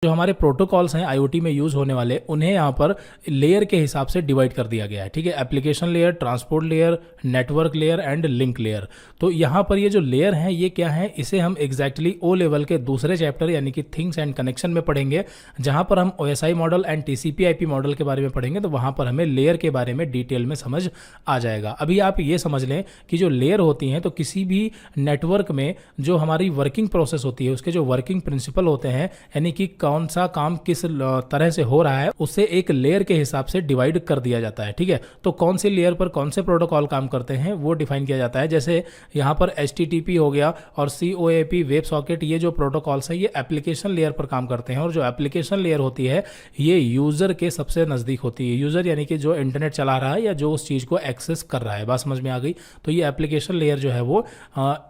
जो हमारे प्रोटोकॉल्स हैं आईओटी में यूज होने वाले, उन्हें यहाँ पर लेयर के हिसाब से डिवाइड कर दिया गया है। ठीक है, application layer, transport layer, network layer and link layer. तो यहाँ पर ये जो लेयर हैं ये क्या है, इसे हम एग्जैक्टली ओ लेवल के दूसरे चैप्टर यानी कि थिंग्स एंड कनेक्शन में पढ़ेंगे, जहाँ पर हम OSI model and TCP IP model के बारे में पढ़ेंगे। तो वहाँ पर हमें लेयर के बारे में डिटेल में समझ आ जाएगा। अभी आप ये समझ लें कि जो लेयर होती हैं, तो किसी भी नेटवर्क में जो हमारी वर्किंग प्रोसेस होती है, उसके जो वर्किंग प्रिंसिपल होते हैं, यानी कि कौन सा काम किस तरह से हो रहा है, उससे एक लेयर के हिसाब से डिवाइड कर दिया जाता है। ठीक है, तो कौन सी लेयर पर कौन से प्रोटोकॉल काम करते हैं वो डिफाइन किया जाता है। जैसे यहाँ पर HTTP हो गया और COAP, वेब सॉकेट, ये जो प्रोटोकॉल्स हैं ये एप्लीकेशन लेयर पर काम करते हैं। और जो एप्लीकेशन लेयर होती है ये यूजर के सबसे नजदीक होती है। यूजर यानी कि जो इंटरनेट चला रहा है या जो उस चीज को एक्सेस कर रहा है। बात समझ में आ गई? तो ये एप्लीकेशन लेयर जो है वो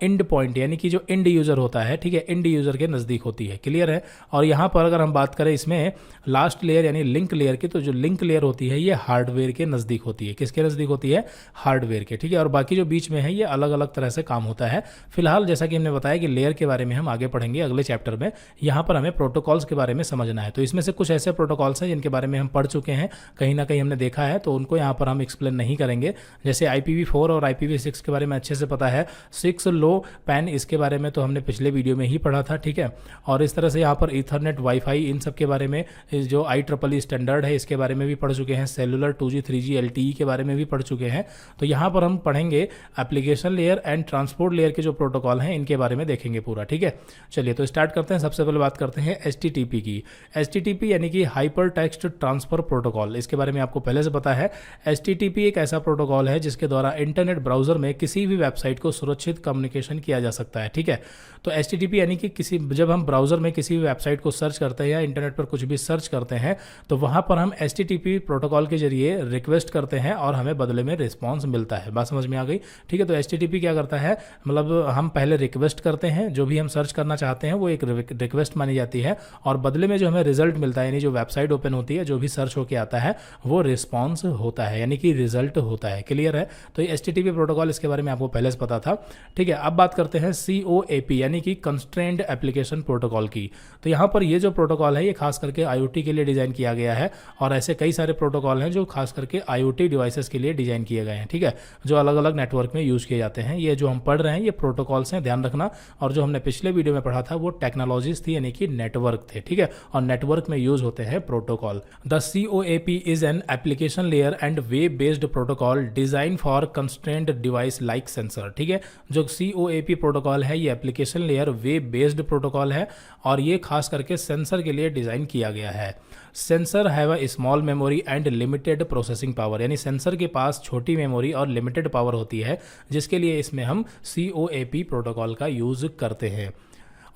एंड पॉइंट यानी कि जो एंड यूजर होता है, ठीक है, एंड यूजर के नजदीक होती है। क्लियर है? और यहाँ पर अगर हम बात करें इसमें लास्ट लेयर यानी लिंक लेयर की, तो जो लिंक लेयर होती है ये हार्डवेयर के नजदीक होती है। किसके नजदीक होती है? हार्डवेयर के। ठीक है, और बाकी जो बीच में है ये अलग अलग तरह से काम होता है। फिलहाल जैसा कि हमने बताया कि लेयर के बारे में हम आगे पढ़ेंगे अगले चैप्टर में। यहाँ पर हमें प्रोटोकॉल्स के बारे में समझना है। तो इसमें से कुछ ऐसे प्रोटोकॉल्स हैं जिनके बारे में हम पढ़ चुके हैं, कहीं ना कहीं हमने देखा है, तो उनको यहाँ पर हम एक्सप्लेन नहीं करेंगे। जैसे IPv4 और IPv6 के बारे में अच्छे से पता है। 6 लो पैन, इसके बारे में तो हमने पिछले वीडियो में ही पढ़ा था। ठीक है, और इस तरह से यहाँ पर ईथरनेट, वाईफाई, इन सब के बारे में, जो IEEE स्टैंडर्ड है इसके बारे में भी पढ़ चुके हैं। सेलुलर, 2G 3G LTE के बारे में भी पढ़ चुके हैं। तो यहाँ पर हम पढ़ेंगे application layer and transport layer के जो प्रोटोकॉल हैं इनके बारे में देखेंगे पूरा। ठीक है, चलिए तो स्टार्ट करते हैं। सबसे पहले बात करते हैं HTTP की। HTTP यानी कि हाइपर टेक्स्ट ट्रांसफर प्रोटोकॉल, इसके बारे में आपको पहले से पता है। HTTP एक ऐसा प्रोटोकॉल है जिसके द्वारा इंटरनेट ब्राउजर में किसी भी वेबसाइट को सुरक्षित कम्युनिकेशन किया जा सकता है। ठीक है, तो HTTP यानी कि जब हम ब्राउजर में किसी भी वेबसाइट को सर्च करते हैं या इंटरनेट पर कुछ भी सर्च करते हैं, तो वहां पर हम HTTP प्रोटोकॉल के जरिए रिक्वेस्ट करते हैं और हमें बदले में रिस्पॉन्स मिलता है। बात समझ में आ गई? ठीक है, तो HTTP क्या करता है, मतलब हम पहले रिक्वेस्ट करते हैं, जो भी हम सर्च करना चाहते हैं वो एक रिक्वेस्ट मानी जाती है, और बदले में जो हमें रिजल्ट मिलता है, यानी जो वेबसाइट ओपन होती है, जो भी सर्च होकर आता है वो रिस्पॉन्स होता है, यानी कि रिजल्ट होता है। क्लियर है? तो ये HTTP प्रोटोकॉल, इसके बारे में आपको पहले से पता था। ठीक है, अब बात करते हैं COAP यानी कि कंस्ट्रेंड एप्लीकेशन प्रोटोकॉल की। तो यहाँ पर ये जो प्रोटोकॉल है ये खास करके IoT के लिए डिजाइन किया गया है, और ऐसे कई सारे प्रोटोकॉल हैं जो खास करके IoT डिवाइसेस के लिए डिजाइन किए गए हैं। ठीक है, जो अलग अलग नेटवर्क में यूज किए जाते हैं। ये जो हम पढ़ रहे हैं ये प्रोटोकॉल्स हैं, ध्यान रखना। और जो हमने पिछले वीडियो में पढ़ा था वो टेक्नोलॉजीज थी, यानी कि नेटवर्क थे। ठीक है, और नेटवर्क में यूज होते हैं protocol. The COAP is an application layer and web based protocol design for constrained device like sensor. ठीक है, जो COAP प्रोटोकॉल है ये application layer web based protocol है, और ये खास करके सेंसर के लिए डिजाइन किया गया है। Sensor have a small memory and limited processing power, यानी सेंसर के पास छोटी मेमोरी और लिमिटेड पावर होती है, जिसके लिए इसमें हम COAP प्रोटोकॉल का यूज करते हैं।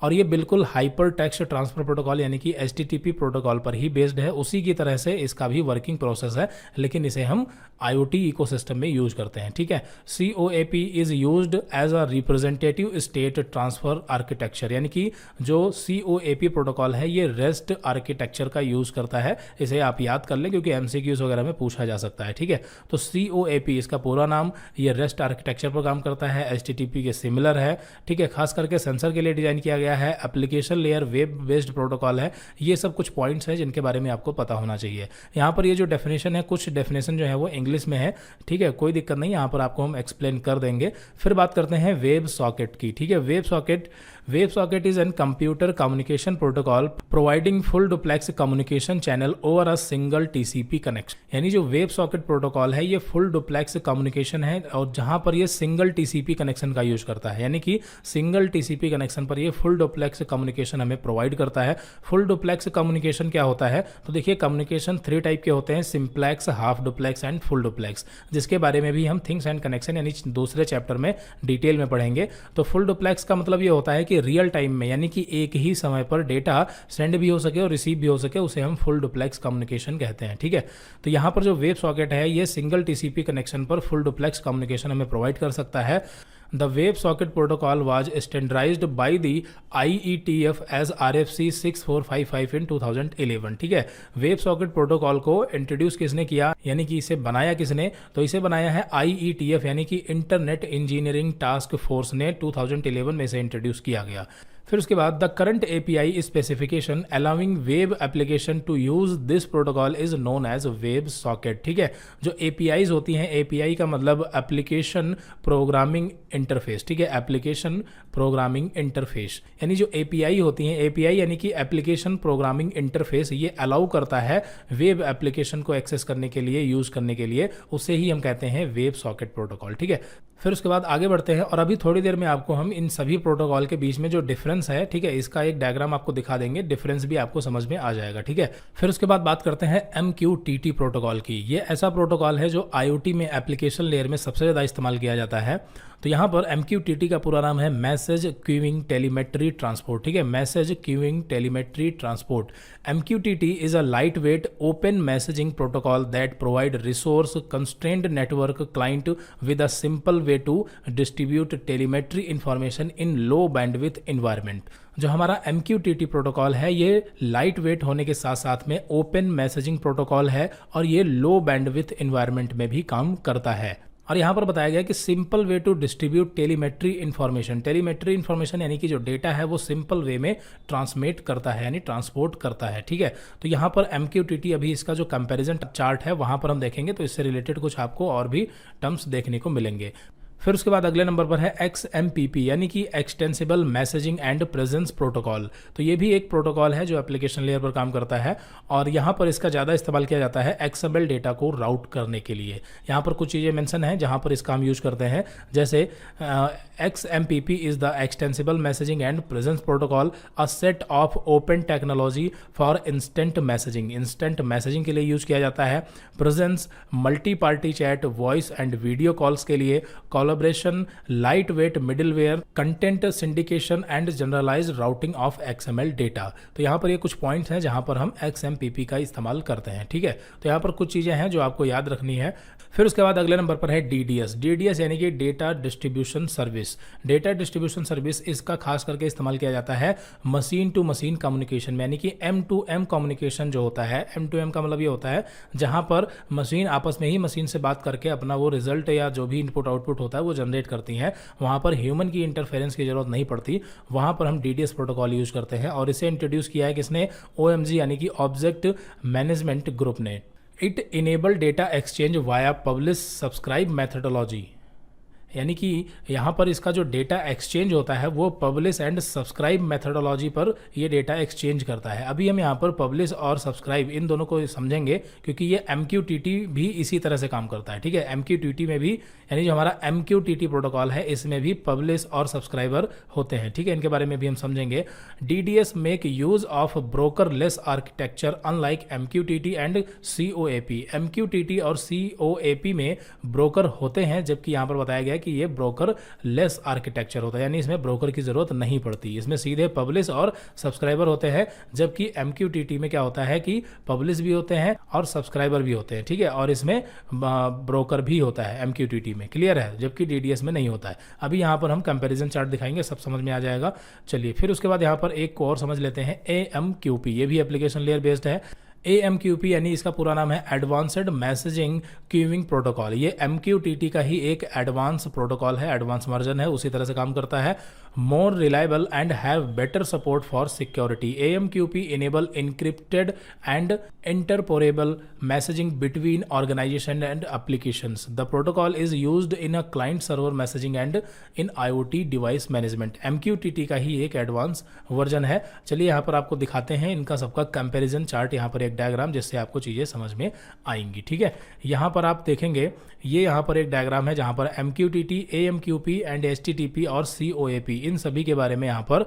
और ये बिल्कुल हाइपर टेक्स्ट ट्रांसफर प्रोटोकॉल यानी कि HTTP प्रोटोकॉल पर ही बेस्ड है। उसी की तरह से इसका भी वर्किंग प्रोसेस है, लेकिन इसे हम IoT इकोसिस्टम में यूज करते हैं। ठीक है, COAP is used as a representative state transfer architecture, यानी कि जो COAP प्रोटोकॉल है ये रेस्ट आर्किटेक्चर का यूज करता है। इसे आप याद कर लें क्योंकि MCQs वगैरह में पूछा जा सकता है। ठीक है, तो COAP इसका पूरा नाम, ये रेस्ट आर्किटेक्चर पर काम करता है, HTTP के सिमिलर है। ठीक है, खास करके सेंसर के लिए डिजाइन किया गया है, application layer web based protocol है। ये सब कुछ पॉइंट्स हैं जिनके बारे में आपको पता होना चाहिए। यहाँ पर ये जो डेफिनेशन है, कुछ डेफिनेशन जो है वो इंग्लिश में है। ठीक है, कोई दिक्कत नहीं, यहाँ पर आपको हम एक्सप्लेन कर देंगे। फिर बात करते हैं वेब सॉकेट की। ठीक है, web socket is an computer communication protocol providing full duplex communication channel over a single TCP connection. यानी जो वेब सॉकेट प्रोटोकॉल है ये फुल डुप्लेक्स कम्युनिकेशन है, और जहां पर ये सिंगल TCP कनेक्शन का यूज करता है, यानी कि सिंगल TCP कनेक्शन पर ये फुल डुप्लेक्स कम्युनिकेशन हमें प्रोवाइड करता है। फुल डुप्लेक्स कम्युनिकेशन क्या होता है? तो देखिए, कम्युनिकेशन 3 टाइप के होते हैं, simplex, half duplex and full duplex, जिसके बारे में भी हम थिंग्स एंड कनेक्शन यानी दूसरे चैप्टर में डिटेल में पढ़ेंगे। तो फुल डुप्लेक्स का मतलब ये होता है कि रियल टाइम में, यानी कि एक ही समय पर डेटा सेंड भी हो सके और रिसीव भी हो सके, उसे हम फुल डुप्लेक्स कम्युनिकेशन कहते हैं। ठीक है, तो यहाँ पर जो वेब सॉकेट है ये सिंगल TCP कनेक्शन पर फुल डुप्लेक्स कम्युनिकेशन हमें प्रोवाइड कर सकता है। The WebSocket protocol was standardized by the IETF as RFC 6455 in 2011। ठीक है, WebSocket प्रोटोकॉल को इंट्रोड्यूस किसने किया, यानी कि इसे बनाया किसने? तो इसे बनाया है IETF यानी कि इंटरनेट इंजीनियरिंग टास्क फोर्स ने 2011 में इसे इंट्रोड्यूस किया गया। फिर उसके बाद the current API specification allowing web application to use this protocol is known as web socket. ठीक है, जो एपीआईज होती हैं, एपीआई का मतलब एप्लीकेशन प्रोग्रामिंग इंटरफेस। ठीक है, एप्लीकेशन प्रोग्रामिंग इंटरफेस, यानी जो एपीआई होती हैं, एपीआई यानी कि एप्लीकेशन प्रोग्रामिंग इंटरफेस, ये अलाउ करता है वेब एप्लीकेशन को एक्सेस करने के लिए, यूज करने के लिए, उसे ही हम कहते हैं वेब सॉकेट प्रोटोकॉल। ठीक है, फिर उसके बाद आगे बढ़ते हैं और अभी थोड़ी देर में आपको हम इन सभी प्रोटोकॉल के बीच में जो डिफरेंस है, ठीक है, इसका एक डायग्राम आपको दिखा देंगे, डिफरेंस भी आपको समझ में आ जाएगा। ठीक है, फिर उसके बाद बात करते हैं MQTT प्रोटोकॉल की। ये ऐसा प्रोटोकॉल है जो IoT में एप्लीकेशन लेयर में सबसे ज़्यादा इस्तेमाल किया जाता है। तो यहाँ पर MQTT का पूरा नाम है मैसेज क्यूइंग टेलीमेट्री ट्रांसपोर्ट। ठीक है, message queuing telemetry transport. MQTT is a lightweight open messaging protocol that provide resource constrained network client with a simple way to distribute telemetry information in low bandwidth environment. जो हमारा MQTT protocol है, ये light weight होने के साथ साथ में open messaging protocol है और ये लो बैंडविथ इन्वायरमेंट में भी काम करता है। और यहाँ पर बताया गया कि simple way to distribute telemetry information. Telemetry information यानी कि जो डेटा है वो सिंपल वे में ट्रांसमिट करता है, यानी ट्रांसपोर्ट करता है। ठीक है, तो यहाँ पर MQTT, अभी इसका जो कंपैरिजन चार्ट है वहाँ पर हम देखेंगे तो इससे रिलेटेड कुछ आपको और भी टर्म्स देखने को मिलेंगे। फिर उसके बाद अगले नंबर पर है XMPP यानी कि extensible messaging and presence protocol. तो ये भी एक प्रोटोकॉल है जो एप्लीकेशन लेयर पर काम करता है और यहाँ पर इसका ज़्यादा इस्तेमाल किया जाता है XML डेटा को राउट करने के लिए। यहाँ पर कुछ चीज़ें मेंशन हैं जहाँ पर इसका हम यूज करते हैं, जैसे XMPP is the extensible messaging and presence protocol, a set of open technology for instant messaging. Instant messaging के लिए यूज किया जाता है। Presence multi party chat, voice and video calls के लिए, collaboration, lightweight middleware, content syndication and generalised routing of XML data. तो यहाँ पर ये कुछ पॉइंट्स हैं जहाँ पर हम XMPP का इस्तेमाल करते हैं। ठीक है, तो यहाँ पर कुछ चीज़ें हैं जो आपको याद रखनी है। फिर उसके बाद अगले नंबर पर है DDS। DDS यानी कि data distribution service. Data distribution service, इसका खास करके इस्तेमाल किया जाता है मशीन टू मशीन कम्युनिकेशन में, यानी कि M2M कम्युनिकेशन जो होता है। M2M का मतलब ये होता है जहाँ पर मशीन आपस में ही मशीन से बात करके अपना वो रिजल्ट या जो भी इनपुट आउटपुट होता है वो जनरेट करती हैं। वहाँ पर ह्यूमन की इंटरफेरेंस की जरूरत नहीं पड़ती, वहाँ पर हम DDS प्रोटोकॉल यूज करते हैं और इसे इंट्रोड्यूस किया है किसने? OMG यानी कि ऑब्जेक्ट मैनेजमेंट ग्रुप ने। It enable data exchange via publish subscribe methodology, यानी कि यहाँ पर इसका जो डेटा एक्सचेंज होता है वो पब्लिश एंड सब्सक्राइब मेथडोलॉजी पर ये डेटा एक्सचेंज करता है। अभी हम यहाँ पर पब्लिश और सब्सक्राइब इन दोनों को समझेंगे क्योंकि ये MQTT भी इसी तरह से काम करता है। ठीक है, MQTT में भी, यानी जो हमारा MQTT प्रोटोकॉल है इसमें भी पब्लिश और सब्सक्राइबर होते हैं। ठीक है, इनके बारे में भी हम समझेंगे। DDS make use of broker less architecture unlike MQTT and COAP। MQTT और COAP में ब्रोकर होते हैं, जबकि यहाँ पर बताया गया कि ये ब्रोकर लेस आर्किटेक्चर होता है, यानी इसमें ब्रोकर की जरूरत नहीं पड़ती, इसमें सीधे पब्लिश और सब्सक्राइबर होते हैं। जबकि MQTT में क्या होता है कि पब्लिश भी होते हैं और सब्सक्राइबर भी होते हैं। ठीक है, और इसमें ब्रोकर भी होता है MQTT में, क्लियर है, जबकि DDS में नहीं होता है। अभी यहाँ पर हम कंपैरिजन चार्ट दिखाएंगे, सब समझ में आ जाएगा। चलिए, फिर उसके बाद यहाँ पर एक को और समझ लेते हैं, AMQP। ये भी एप्लीकेशन लेयर बेस्ड है। AMQP यानी इसका पूरा नाम है एडवांस्ड मैसेजिंग क्यूइंग प्रोटोकॉल। ये MQTT का ही एक एडवांस प्रोटोकॉल है, एडवांस वर्जन है, उसी तरह से काम करता है। More reliable and have better support for security. AMQP enable encrypted and interoperable messaging between organisation and applications. The protocol is used in a client server messaging and in IoT device management. MQTT का ही एक advance version है। चलिए यहाँ पर आपको दिखाते हैं इनका सबका कंपैरिजन चार्ट, यहाँ पर एक डायग्राम, जिससे आपको चीज़ें समझ में आएंगी। ठीक है, यहाँ पर आप देखेंगे, ये यहाँ पर एक डायग्राम है जहाँ पर MQTT, AMQP एंड HTTP और COAP, इन सभी के बारे में यहाँ पर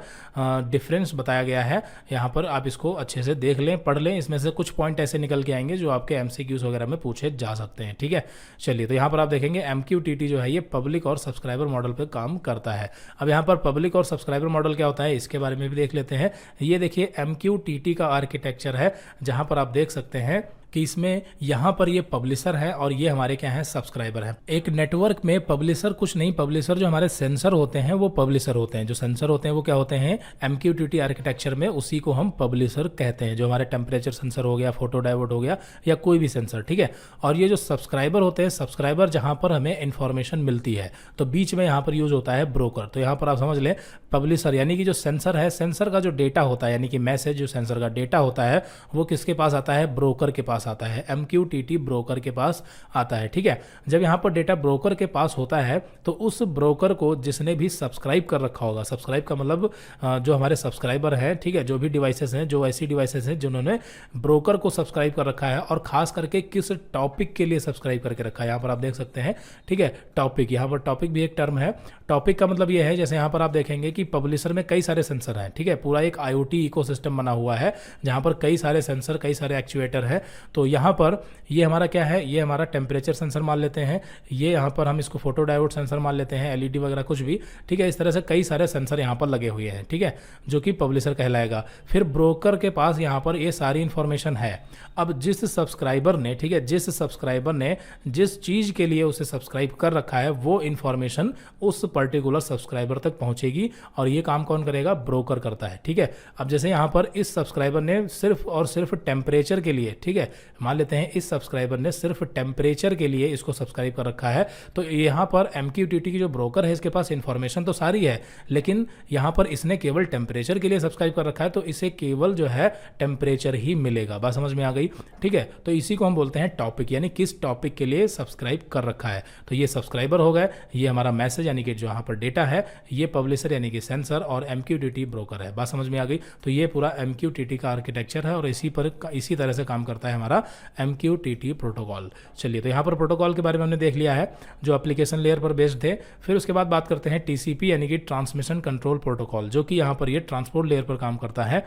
डिफरेंस बताया गया है। यहाँ पर आप इसको अच्छे से देख लें, पढ़ लें, इसमें से कुछ पॉइंट ऐसे निकल के आएंगे जो आपके MCQs वगैरह में पूछे जा सकते हैं। ठीक है, चलिए, तो यहाँ पर आप देखेंगे MQTT जो है ये पब्लिक और सब्सक्राइबर मॉडल पर काम करता है। अब यहाँ पर पब्लिक और सब्सक्राइबर मॉडल क्या होता है इसके बारे में भी देख लेते हैं। ये देखिए MQTT का आर्किटेक्चर है, जहाँ पर आप देख सकते हैं कि इसमें यहाँ पर ये पब्लिशर है और ये हमारे क्या है, सब्सक्राइबर है। एक नेटवर्क में पब्लिशर कुछ नहीं, पब्लिशर जो हमारे सेंसर होते हैं वो पब्लिशर होते हैं। जो सेंसर होते हैं वो क्या होते हैं, MQTT आर्किटेक्चर में उसी को हम पब्लिशर कहते हैं। जो हमारे टेम्परेचर सेंसर हो गया, फोटो डायोड हो गया, या कोई भी सेंसर, ठीक है। और ये जो सब्सक्राइबर होते हैं, सब्सक्राइबर जहाँ पर हमें इन्फॉर्मेशन मिलती है, तो बीच में यहाँ पर यूज होता है ब्रोकर। तो यहाँ पर आप समझ लें पब्लिशर यानी कि जो सेंसर है, सेंसर का जो डेटा होता है यानी कि मैसेज जो सेंसर का डेटा होता है वो किसके पास आता है, ब्रोकर के पास आता है, MQTT ब्रोकर के पास आता है, ठीक है। जब यहाँ पर डेटा ब्रोकर के पास होता है तो उस ब्रोकर को जिसने भी सब्सक्राइब कर रखा होगा, सब्सक्राइब का मतलब जो हमारे सब्सक्राइबर हैं, ठीक है, जो भी डिवाइसेस हैं, जो ऐसी डिवाइसेस हैं जिन्होंने ब्रोकर को सब्सक्राइब कर रखा है और खास करके किस टॉपिक के लिए सब्सक्राइब करके रखा है, यहाँ पर आप देख सकते हैं, ठीक है। टॉपिक, यहाँ पर टॉपिक भी एक टर्म है। टॉपिक का मतलब ये है, जैसे यहाँ पर आप देखेंगे कि पब्लिशर में कई सारे सेंसर हैं, ठीक है, पूरा एक IoT इकोसिस्टम बना हुआ है जहाँ पर कई सारे सेंसर, कई सारे एक्चुएटर है। तो यहाँ पर ये हमारा क्या है, ये हमारा टेम्परेचर सेंसर मान लेते हैं, ये यहाँ पर हम इसको फोटो डायोड सेंसर मान लेते हैं, LED वगैरह कुछ भी, ठीक है। इस तरह से कई सारे सेंसर यहाँ पर लगे हुए हैं, ठीक है, जो कि पब्लिशर कहलाएगा। फिर ब्रोकर के पास यहाँ पर ये सारी इंफॉर्मेशन है। अब जिस सब्सक्राइबर ने, ठीक है, जिस सब्सक्राइबर ने जिस चीज़ के लिए उसे सब्सक्राइब कर रखा है वो इन्फॉर्मेशन उस पर्टिकुलर सब्सक्राइबर तक पहुंचेगी और ये काम कौन करेगा, ब्रोकर करता है, ठीक है। अब जैसे यहाँ पर इस सब्सक्राइबर ने सिर्फ और सिर्फ टेम्परेचर के लिए, ठीक है, मान लेते हैं इस सब्सक्राइबर ने सिर्फ टेम्परेचर के लिए इसको सब्सक्राइब कर रखा है, तो यहाँ पर MQTT की जो ब्रोकर है इसके पास इंफॉर्मेशन तो सारी है, लेकिन यहाँ पर इसने केवल टेम्परेचर के लिए सब्सक्राइब कर रखा है, तो इसे केवल जो है टेम्परेचर ही मिलेगा। बात समझ में आ गई, ठीक है। तो इसी को हम बोलते हैं टॉपिक, यानी किस टॉपिक के लिए सब्सक्राइब कर रखा है। तो ये सब्सक्राइबर हो गए, ये हमारा मैसेज यानी कि जो यहाँ पर डेटा है, ये पब्लिशर यानी कि सेंसर, और MQTT ब्रोकर है। बात समझ में आ गई। तो ये पूरा MQTT का आर्किटेक्चर है और इसी तरह से काम करता है हमारा MQTT प्रोटोकॉल। चलिए, तो यहाँ पर प्रोटोकॉल के बारे में हमने देख लिया है जो एप्लीकेशन लेयर पर बेस्ड थे। फिर उसके बाद बात करते हैं TCP यानी कि ट्रांसमिशन कंट्रोल प्रोटोकॉल, जो कि यहाँ पर ये ट्रांसपोर्ट लेयर पर काम करता है।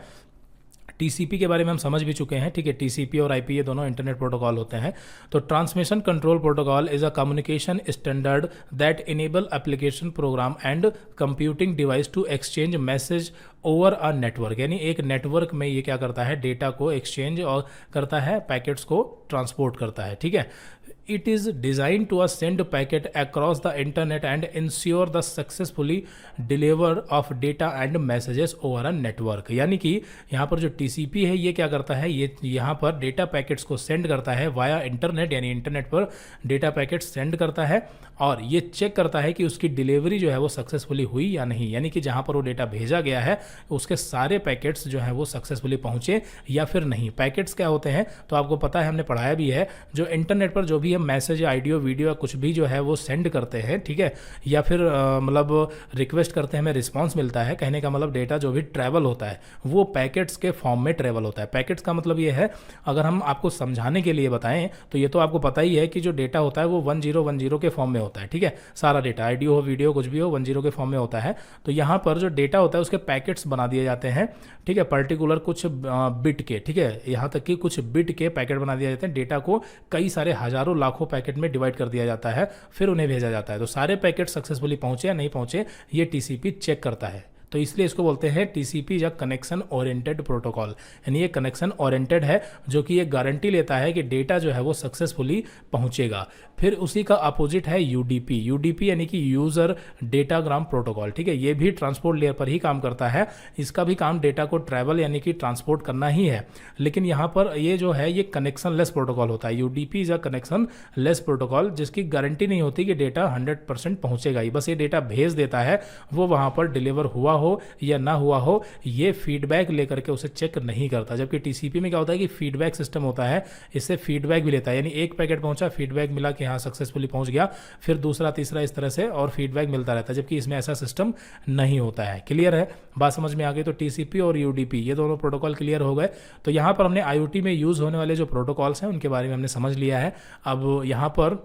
TCP के बारे में हम समझ भी चुके हैं, ठीक है। TCP और IP ये दोनों इंटरनेट प्रोटोकॉल होते हैं। तो transmission control protocol is a communication standard that enable application program and computing device to exchange message over a network, यानी एक नेटवर्क में ये क्या करता है, डेटा को एक्सचेंज और करता है, पैकेट्स को ट्रांसपोर्ट करता है, ठीक है। It is designed to send packet across the internet and ensure the successfully deliver of data and messages over a network। यानी कि यहाँ पर जो TCP है ये क्या करता है, ये यहाँ पर डेटा पैकेट्स को सेंड करता है वाया इंटरनेट, यानी इंटरनेट पर डेटा पैकेट्स सेंड करता है और ये चेक करता है कि उसकी डिलीवरी जो है वो सक्सेसफुली हुई या नहीं, यानी कि जहाँ पर वो डेटा भेजा गया है उसके सारे पैकेट्स जो हैं वो सक्सेसफुली पहुँचे या फिर नहीं। पैकेट्स क्या होते हैं तो आपको पता है, हमने पढ़ाया भी है, जो इंटरनेट पर जो भी हम मैसेज, ऑडियो, वीडियो या कुछ भी जो है वो सेंड करते हैं, ठीक है, या फिर मतलब रिक्वेस्ट करते हैं, हमें रिस्पांस मिलता है, कहने का मतलब डेटा जो भी ट्रैवल होता है वो पैकेट्स के फॉर्म में ट्रैवल होता है। पैकेट्स का मतलब ये है, अगर हम आपको समझाने के लिए बताएं तो ये तो आपको पता ही है कि जो डेटा होता है वो 1010 के फॉर्म में होता है, ठीक है। सारा डेटा, ऑडियो हो, वीडियो, कुछ भी हो, 10 के फॉर्म में होता है। तो यहाँ पर जो डेटा होता है उसके पैकेट्स बना दिए जाते हैं, ठीक है, पर्टिकुलर कुछ बिट के, ठीक है, यहाँ तक कि कुछ बिट के पैकेट बना दिए जाते हैं। डेटा को कई सारे हजारों लाखों पैकेट में डिवाइड कर दिया जाता है, फिर उन्हें भेजा जाता है। तो सारे पैकेट सक्सेसफुली पहुंचे या नहीं पहुंचे ये TCP चेक करता है। तो इसलिए इसको बोलते हैं TCP या कनेक्शन ओरिएंटेड प्रोटोकॉल, यानी ये कनेक्शन ओरिएंटेड है जो कि ये गारंटी लेता है कि डेटा जो है वो सक्सेसफुली पहुंचेगा। फिर उसी का अपोजिट है UDP यानी कि यूजर डेटाग्राम प्रोटोकॉल, ठीक है। ये भी ट्रांसपोर्ट लेयर पर ही काम करता है, इसका भी काम डेटा को ट्रैवल यानी कि ट्रांसपोर्ट करना ही है, लेकिन यहाँ पर ये जो है ये कनेक्शन लेस प्रोटोकॉल होता है। UDP is a connection less protocol जिसकी गारंटी नहीं होती कि डेटा 100% पहुंचेगा ही, बस ये डेटा भेज देता है, वो वहाँ पर डिलीवर हुआ हो या ना हुआ हो ये फीडबैक लेकर के उसे चेक नहीं करता। जबकि TCP में क्या होता है कि फीडबैक सिस्टम होता है, इससे फीडबैक भी लेता है, यानी एक पैकेट पहुंचा, फीडबैक मिला कि हाँ सक्सेसफुली पहुंच गया, फिर दूसरा, तीसरा, इस तरह से और फीडबैक मिलता रहता है, जबकि इसमें ऐसा सिस्टम नहीं होता है। क्लियर है, बात समझ में आ गई। तो TCP और UDP ये दोनों प्रोटोकॉल क्लियर हो गए। तो यहाँ पर हमने IoT में यूज होने वाले जो प्रोटोकॉल्स हैं उनके बारे में हमने समझ लिया है। अब यहाँ पर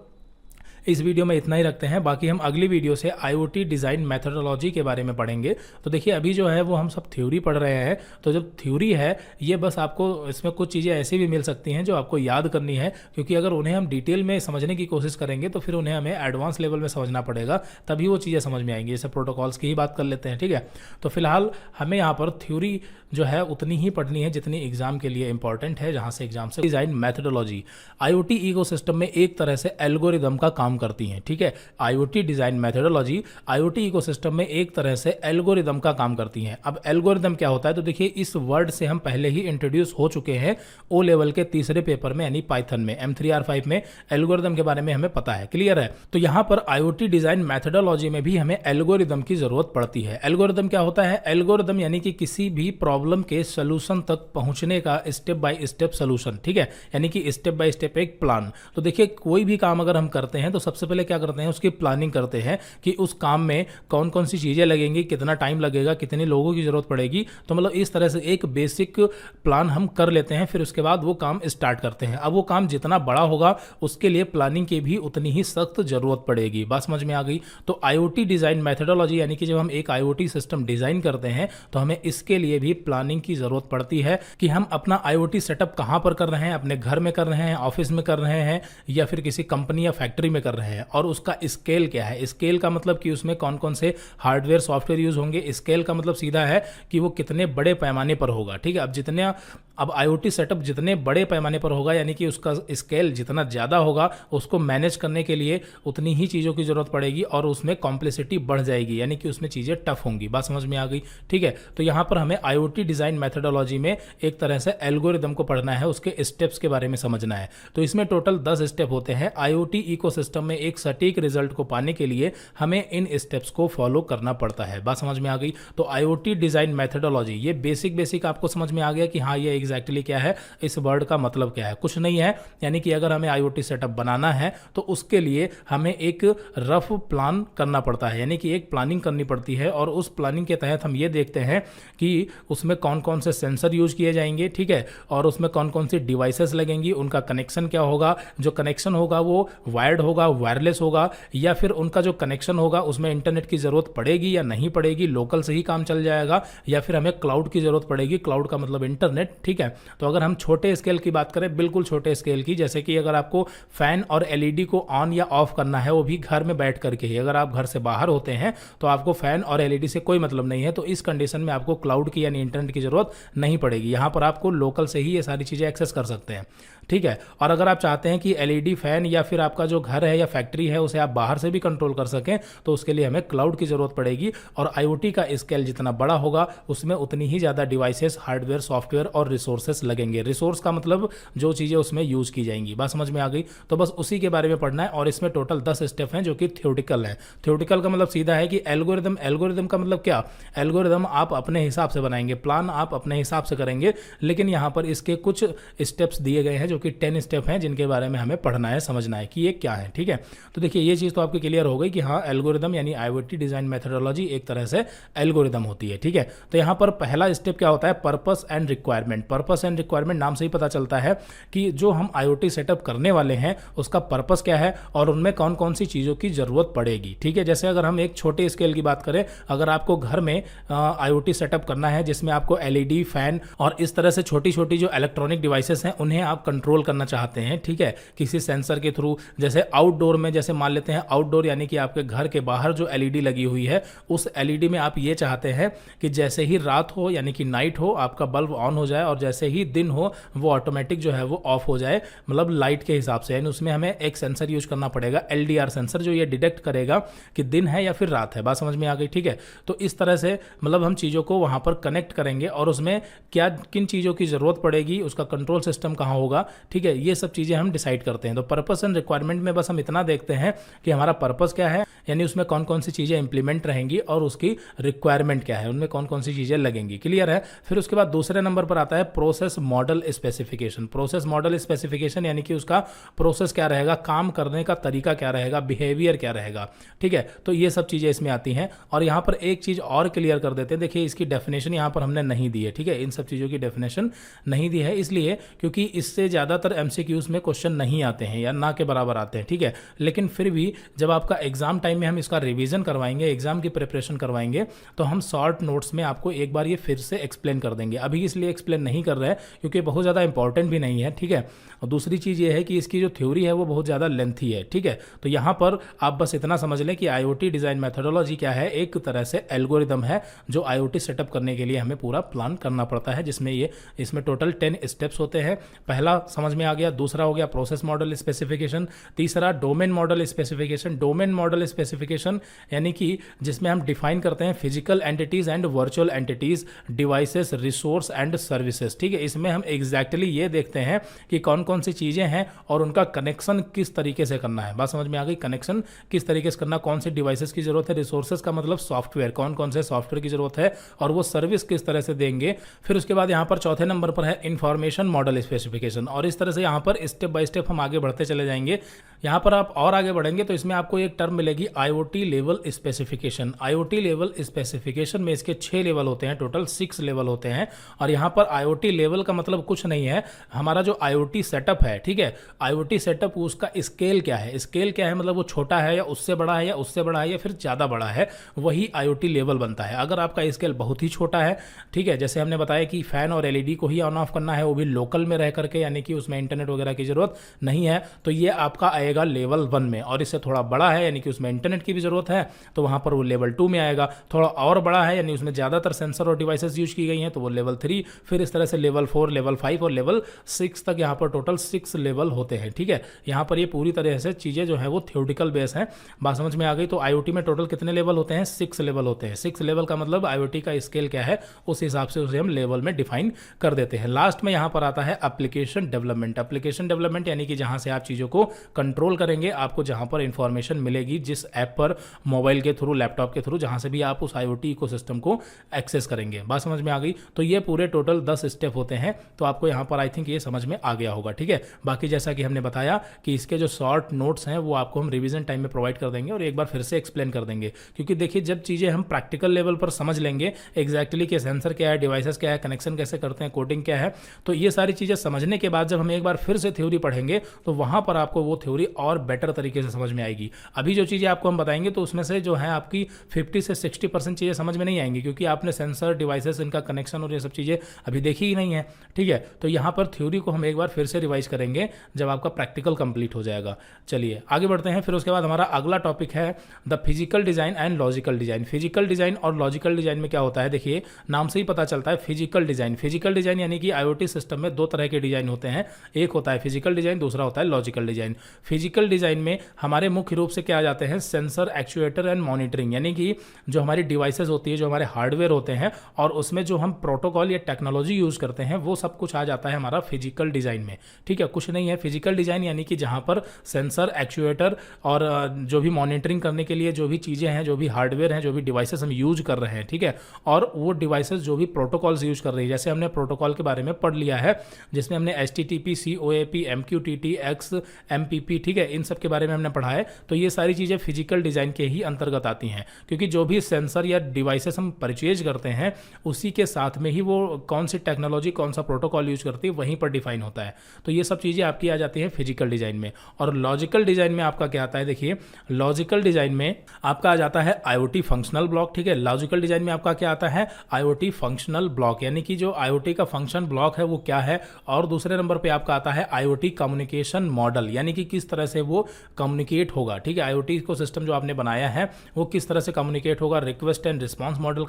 इस वीडियो में इतना ही रखते हैं, बाकी हम अगली वीडियो से IoT डिज़ाइन मैथडोलॉजी के बारे में पढ़ेंगे। तो देखिए अभी जो है वो हम सब थ्योरी पढ़ रहे हैं, तो जब थ्योरी है ये बस आपको इसमें कुछ चीज़ें ऐसी भी मिल सकती हैं जो आपको याद करनी है, क्योंकि अगर उन्हें हम डिटेल में समझने की कोशिश करेंगे तो फिर उन्हें हमें एडवांस लेवल में समझना पड़ेगा, तभी वो चीज़ें समझ में आएंगी। जैसे प्रोटोकॉल्स की ही बात कर लेते हैं, ठीक है। तो फिलहाल हमें यहाँ पर थ्योरी जो है उतनी ही पढ़नी है जितनी एग्जाम के लिए इंपॉर्टेंट है, जहाँ से एग्जाम से डिज़ाइन मैथडोलॉजी IoT इकोसिस्टम में एक तरह से एल्गोरिदम का काम करती हैं, ठीक है। IoT design methodology IoT ecosystem में एक तरह से एल्गोरिदम का काम करती हैं। अब एल्गोरिदम क्या होता है, तो देखिए इस वर्ड से हम पहले ही इंट्रोड्यूस हो चुके हैं O लेवल के तीसरे पेपर में, यानी पाइथन में M3R5 में एल्गोरिदम के बारे में हमें पता है, क्लियर है। तो यहाँ पर IoT डिज़ाइन मैथडोलॉजी में भी हमें एल्गोरिदम की ज़रूरत पड़ती है। एल्गोरिदम क्या होता है, एल्गोरिदम यानी कि किसी भी प्रॉब्लम के सोल्यूशन तक पहुंचने का स्टेप बाय स्टेप सोल्यूशन, ठीक है, यानी कि स्टेप बाय स्टेप एक प्लान। तो देखिए कोई भी काम अगर हम करते हैं तो सबसे पहले क्या करते हैं, उसकी प्लानिंग करते हैं कि उस काम में कौन कौन सी चीज़ें लगेंगी, कितना टाइम लगेगा, कितने लोगों की ज़रूरत पड़ेगी। तो मतलब इस तरह से एक बेसिक प्लान हम कर लेते हैं, फिर उसके बाद वो काम स्टार्ट करते हैं। अब वो काम जितना बड़ा होगा उसके लिए प्लानिंग की भी उतनी ही सख्त ज़रूरत पड़ेगी। बात समझ में आ गई। तो IoT डिज़ाइन मैथडोलॉजी यानी कि जब हम एक IoT सिस्टम डिज़ाइन करते हैं तो हमें इसके लिए भी प्लानिंग की ज़रूरत पड़ती है कि हम अपना IoT सेटअप कहाँ पर कर रहे हैं, अपने घर में कर रहे हैं, ऑफिस में कर रहे हैं, या फिर किसी कंपनी या फैक्ट्री में कर रहे हैं, और उसका स्केल क्या है। स्केल का मतलब कि उसमें कौन कौन से हार्डवेयर सॉफ्टवेयर यूज़ होंगे। स्केल का मतलब सीधा है कि वो कितने बड़े पैमाने पर होगा, ठीक है। अब IoT सेटअप जितने बड़े पैमाने पर होगा, यानी कि उसका स्केल जितना ज़्यादा होगा, उसको मैनेज करने के लिए उतनी ही चीज़ों की ज़रूरत पड़ेगी और उसमें कॉम्प्लेक्सिटी बढ़ जाएगी, यानी कि उसमें चीज़ें टफ होंगी। बात समझ में आ गई, ठीक है। तो यहाँ पर हमें IoT डिज़ाइन मैथडोलॉजी में एक तरह से एल्गोरिदम को पढ़ना है, उसके स्टेप्स के बारे में समझना है। तो इसमें टोटल 10 स्टेप होते हैं। IoT इकोसिस्टम में एक सटीक रिजल्ट को पाने के लिए हमें इन स्टेप्स को फॉलो करना पड़ता है। बात समझ में आ गई। तो IoT डिज़ाइन मैथडोलॉजी ये बेसिक आपको समझ में आ गया कि हाँ ये एग्जैक्टली क्या है, इस वर्ड का मतलब क्या है। कुछ नहीं है, यानी कि अगर हमें IoT सेटअप बनाना है तो उसके लिए हमें एक रफ प्लान करना पड़ता है, यानी कि एक प्लानिंग करनी पड़ती है, और उस प्लानिंग के तहत हम ये देखते हैं कि उसमें कौन कौन से सेंसर यूज किए जाएंगे, ठीक है, और उसमें कौन कौन सी डिवाइसेस लगेंगी, उनका कनेक्शन क्या होगा, जो कनेक्शन होगा वो वायर्ड होगा, वायरलेस होगा, या फिर उनका जो कनेक्शन होगा उसमें इंटरनेट की ज़रूरत पड़ेगी या नहीं पड़ेगी, लोकल से ही काम चल जाएगा, या फिर हमें क्लाउड की ज़रूरत पड़ेगी। क्लाउड का मतलब इंटरनेट, ठीक है। तो अगर हम छोटे स्केल की बात करें, बिल्कुल छोटे स्केल की, जैसे कि अगर आपको फैन और LED को ऑन या ऑफ करना है, वो भी घर में बैठ करके ही, अगर आप घर से बाहर होते हैं तो आपको फैन और LED से कोई मतलब नहीं है, तो इस कंडीशन में आपको क्लाउड की यानी इंटरनेट की ज़रूरत नहीं पड़ेगी। यहाँ पर आपको लोकल से ही ये सारी चीज़ें एक्सेस कर सकते हैं, ठीक है। और अगर आप चाहते हैं कि LED फैन या फिर आपका जो घर है या फैक्ट्री है उसे आप बाहर से भी कंट्रोल कर सकें, तो उसके लिए हमें क्लाउड की ज़रूरत पड़ेगी। और IoT का स्केल जितना बड़ा होगा उसमें उतनी ही ज़्यादा डिवाइसेस, हार्डवेयर, सॉफ्टवेयर और रिसोर्सेस लगेंगे। रिसोर्स का मतलब जो चीज़ें उसमें यूज़ की जाएंगी। बात समझ में आ गई। तो बस उसी के बारे में पढ़ना है, और इसमें टोटल 10 स्टेप हैं जो कि थ्योरेटिकल हैं। थ्योरेटिकल का मतलब सीधा है कि एल्गोरिदम का मतलब क्या, एल्गोरिदम आप अपने हिसाब से बनाएंगे, प्लान आप अपने हिसाब से करेंगे, लेकिन यहाँ पर इसके कुछ स्टेप्स दिए गए हैं जो कि 10 स्टेप हैं जिनके बारे में हमें पढ़ना है, समझना है कि ये क्या है, ठीक है। तो देखिए ये चीज़ तो आपकी क्लियर हो गई कि हाँ एल्गोरिदम यानी IoT डिज़ाइन मैथडोलॉजी एक तरह से एल्गोरिदम होती है, ठीक है। तो यहाँ पर पहला स्टेप क्या होता है, purpose and requirement. Purpose and requirement नाम से ही पता चलता है कि जो हम IoT सेटअप करने वाले हैं उसका पर्पस क्या है और उनमें कौन कौन सी चीज़ों की ज़रूरत पड़ेगी, ठीक है। जैसे अगर हम एक छोटे स्केल की बात करें, अगर आपको घर में IoT सेटअप करना है जिसमें आपको LED, फैन और इस तरह से छोटी छोटी जो इलेक्ट्रॉनिक डिवाइसेस हैं उन्हें आप कंट्रोल करना चाहते हैं, ठीक है, किसी सेंसर के थ्रू। जैसे आउटडोर में, जैसे मान लेते हैं आउटडोर यानी कि आपके घर के बाहर जो LED लगी हुई है, उस LED में आप ये चाहते हैं कि जैसे ही रात हो यानी कि नाइट हो, आपका बल्ब ऑन हो जाए, और जैसे ही दिन हो वो ऑटोमेटिक जो है वो ऑफ हो जाए, मतलब लाइट के हिसाब से। यानी उसमें हमें एक सेंसर यूज करना पड़ेगा, LDR सेंसर, जो ये डिटेक्ट करेगा कि दिन है या फिर रात है। बात समझ में आ गई, ठीक है। तो इस तरह से मतलब हम चीज़ों को वहाँ पर कनेक्ट करेंगे और उसमें क्या किन चीज़ों की ज़रूरत पड़ेगी, उसका कंट्रोल सिस्टम कहाँ होगा, ठीक है, ये सब चीज़ें हम डिसाइड करते हैं। तो पर्पस एंड रिक्वायरमेंट में बस हम इतना देखते हैं कि हमारा पर्पस क्या है, यानी उसमें कौन कौन सी चीज़ें इंप्लीमेंट रहेंगी, और उसकी रिक्वायरमेंट क्या है, उनमें कौन कौन सी चीज़ें लगेंगी, क्लियर है। फिर उसके बाद दूसरे नंबर पर आता है process model specification. Process model specification यानी कि उसका प्रोसेस क्या रहेगा, काम करने का तरीका क्या रहेगा, बिहेवियर क्या रहेगा, ठीक है। तो ये सब चीज़ें इसमें आती हैं। और यहाँ पर एक चीज़ और क्लियर कर देते हैं, देखिए इसकी डेफिनेशन यहाँ पर हमने नहीं दी है, ठीक है, इन सब चीज़ों की डेफिनेशन नहीं दी है, इसलिए क्योंकि इससे ज़्यादातर एमसीक्यूज में क्वेश्चन नहीं आते हैं या ना के बराबर आते हैं, ठीक है। लेकिन फिर भी जब आपका एग्जाम टाइम में हम इसका रिवीजन करवाएंगे, एग्जाम की प्रिपरेशन करवाएंगे, तो हम शॉर्ट नोट्स में आपको एक बार ये फिर से एक्सप्लेन कर देंगे। अभी इसलिए एक्सप्लेन नहीं कर रहे हैं क्योंकि बहुत ज़्यादा इंपॉर्टेंट भी नहीं है, ठीक है। और दूसरी चीज़ ये है कि इसकी जो थ्योरी है वो बहुत ज़्यादा लेंथी है, ठीक है। तो यहाँ पर आप बस इतना समझ लें कि आईओटी डिज़ाइन मेथोडोलॉजी क्या है, एक तरह से एल्गोरिदम है जो आईओटी सेटअप करने के लिए हमें पूरा प्लान करना पड़ता है, जिसमें इसमें टोटल 10 स्टेप्स होते हैं। पहला समझ में आ गया, दूसरा हो गया प्रोसेस मॉडल स्पेसिफिकेशन, तीसरा domain model specification. Domain model specification यानी कि जिसमें हम डिफाइन करते हैं physical entities and virtual entities, devices, resource and services, ठीक है। इसमें हम एग्जैक्टली ये देखते हैं कि कौन कौन सी चीज़ें हैं और उनका कनेक्शन किस तरीके से करना है। बात समझ में आ गई, कनेक्शन किस तरीके से करना, कौन से डिवाइसेस की जरूरत है, रिसोर्सेज का मतलब सॉफ्टवेयर, कौन कौन से सॉफ्टवेयर की जरूरत है और वो सर्विस किस तरह से देंगे। फिर उसके बाद यहाँ पर चौथे नंबर पर है इंफॉर्मेशन मॉडल स्पेसिफिकेशन। और इस तरह से यहाँ पर स्टेप बाय स्टेप हम आगे बढ़ते चले जाएंगे। यहाँ पर आप और आगे बढ़ेंगे तो इसमें आपको एक टर्म मिलेगी IoT level specification. IoT level specification में इसके 6 लेवल होते हैं, टोटल 6 लेवल होते हैं। और यहाँ पर आईओटी लेवल का मतलब कुछ नहीं है, हमारा जो आईओटी सेटअप है, ठीक है, आईओटी सेटअप उसका स्केल क्या है, स्केल क्या है मतलब वो छोटा है या उससे बड़ा है या उससे बड़ा है या फिर ज़्यादा बड़ा है, वही आईओटी लेवल बनता है। अगर आपका स्केल बहुत ही छोटा है, ठीक है, जैसे हमने बताया कि फैन और एलईडी को ही ऑन ऑफ करना है, वो भी लोकल में रह करके, यानी कि उसमें इंटरनेट वगैरह की जरूरत नहीं है, तो ये आपका आएगा लेवल 1 में। और इससे थोड़ा बड़ा है यानी कि उसमें इंटरनेट की भी जरूरत है, तो वहां पर वो लेवल 2 में आएगा। थोड़ा और बड़ा है यानी उसमें ज़्यादातर सेंसर और डिवाइसेस यूज की गई हैं, तो वो लेवल 3, फिर इस तरह से लेवल 4, लेवल 5 और लेवल 6 तक यहाँ पर टोटल 6 लेवल होते हैं, ठीक है। यहाँ पर ये पूरी तरह से चीज़ें जो है वो थ्योरेटिकल बेस है। बात समझ में आ गई। तो आईओटी में टोटल कितने लेवल होते हैं, 6 लेवल होते हैं। 6 लेवल का मतलब आईओटी का स्केल क्या है उस हिसाब से उसे हम लेवल में डिफाइन कर देते हैं। लास्ट में यहाँ पर आता है एप्लीकेशन डेवलपमेंट। एप्लीकेशन डेवलपमेंट यानी कि जहाँ से आप चीज़ों को कंट्रोल करेंगे, आपको जहाँ पर इंफॉर्मेशन मिलेगी, जिस ऐप पर, मोबाइल के थ्रू, लैपटॉप के थ्रू, जहाँ से भी आप उस आईओटी इकोसिस्टम को एक्सेस करेंगे। बात समझ में आ गई। तो ये पूरे टोटल 10 स्टेप होते हैं। तो आपको यहाँ पर आई थिंक ये समझ में आ गया होगा, ठीक है। बाकी जैसा कि हमने बताया कि इसके जो शॉर्ट नोट्स हैं वो आपको हम रिवीजन टाइम में प्रोवाइड कर देंगे और एक बार फिर से एक्सप्लेन कर देंगे, क्योंकि देखिए जब चीज़ें हम प्रैक्टिकल लेवल पर समझ लेंगे एग्जैक्टली कि सेंसर क्या है, डिवाइसेस क्या है, कनेक्शन कैसे करते हैं, कोडिंग क्या है, तो ये सारी चीज़ें समझने के बाद जब हम एक बार फिर से थ्योरी पढ़ेंगे तो वहाँ पर आपको वो थ्योरी और बेटर तरीके से समझ में आएगी। अभी जो चीज़ें आपको हम बताएंगे तो उसमें से जो है आपकी 50 से 60% चीज़ें समझ में नहीं आएंगी, क्योंकि आपने सेंसर, डिवाइसेस, इनका कनेक्शन और ये सब चीज़ें अभी देखी ही नहीं है, ठीक है। तो यहाँ पर थ्योरी को हम एक बार फिर से रिवाइज करेंगे जब आपका प्रैक्टिकल कंप्लीट हो जाएगा। चलिए आगे बढ़ते हैं। फिर उसके बाद हमारा अगला टॉपिक है the physical design and logical design. Physical design और लॉजिकल डिज़ाइन में क्या होता है, देखिए नाम से ही पता चलता है फिजिकल डिज़ाइन। फिजिकल डिज़ाइन यानी कि आईओटी सिस्टम में 2 तरह के डिज़ाइन होते हैं, एक होता है फिजिकल डिज़ाइन, दूसरा होता है लॉजिकल डिज़ाइन। फिजिकल डिज़ाइन में हमारे मुख्य रूप से क्या आ जाते हैं, सेंसर, एक्चुएटर एंड मॉनिटरिंग, यानी कि जो हमारी डिवाइसेस होती है, जो हमारे हार्डवेयर होते हैं और उसमें जो हम प्रोटोकॉल या टेक्नोलॉजी यूज़ करते हैं, वो सब कुछ आ जाता है हमारा फिजिकल डिज़ाइन में, ठीक है। कुछ नहीं है फिजिकल डिज़ाइन यानी कि जहाँ पर सेंसर, एक्चुएटर और जो भी मॉनिटरिंग करने के लिए जो भी चीज़ें हैं, जो भी हार्डवेयर हैं, जो भी डिवाइसेस हम यूज कर रहे हैं, ठीक है, और वो डिवाइसेस जो भी प्रोटोकॉल्स यूज कर रही है, जैसे हमने प्रोटोकॉल के बारे में पढ़ लिया है जिसमें हमने HTTP, COAP, MQTT, X, MPP, ठीक है, इन सब के बारे में हमने पढ़ा है। तो ये सारी चीज़ें फिजिकल डिज़ाइन के ही अंतर्गत आती हैं, क्योंकि जो भी सेंसर या डिवाइसेस हम परचेज करते हैं उसी के साथ में ही वो कौन सी टेक्नोलॉजी, कौन सा प्रोटोकॉल यूज करती है वहीं पर डिफाइन होता है। तो ये सब चीज़ें आपकी आ जाती हैं फिजिकल डिज़ाइन में। और लॉजिकल डिज़ाइन में आपका क्या आता है, देखिए लॉजिकल डिज़ाइन में आपका आ जाता है आईओटी फंक्शनल ब्लॉक, ठीक है। लॉजिकल डिज़ाइन में आपका क्या आता है, आईओटी फंक्शनल ब्लॉक, यानी कि जो आईओटी का फंक्शन ब्लॉक है वो क्या है। और दूसरे नंबर पे आपका आता है आईओटी कम्युनिकेशन मॉडल, यानी कि किस तरह से वो कम्युनिकेट होगा, ठीक है। आईओटी को सिस्टम जो आपने बनाया है वो किस तरह से कम्युनिकेट होगा, रिक्वेस्ट एंड रिस्पॉन्स मॉडल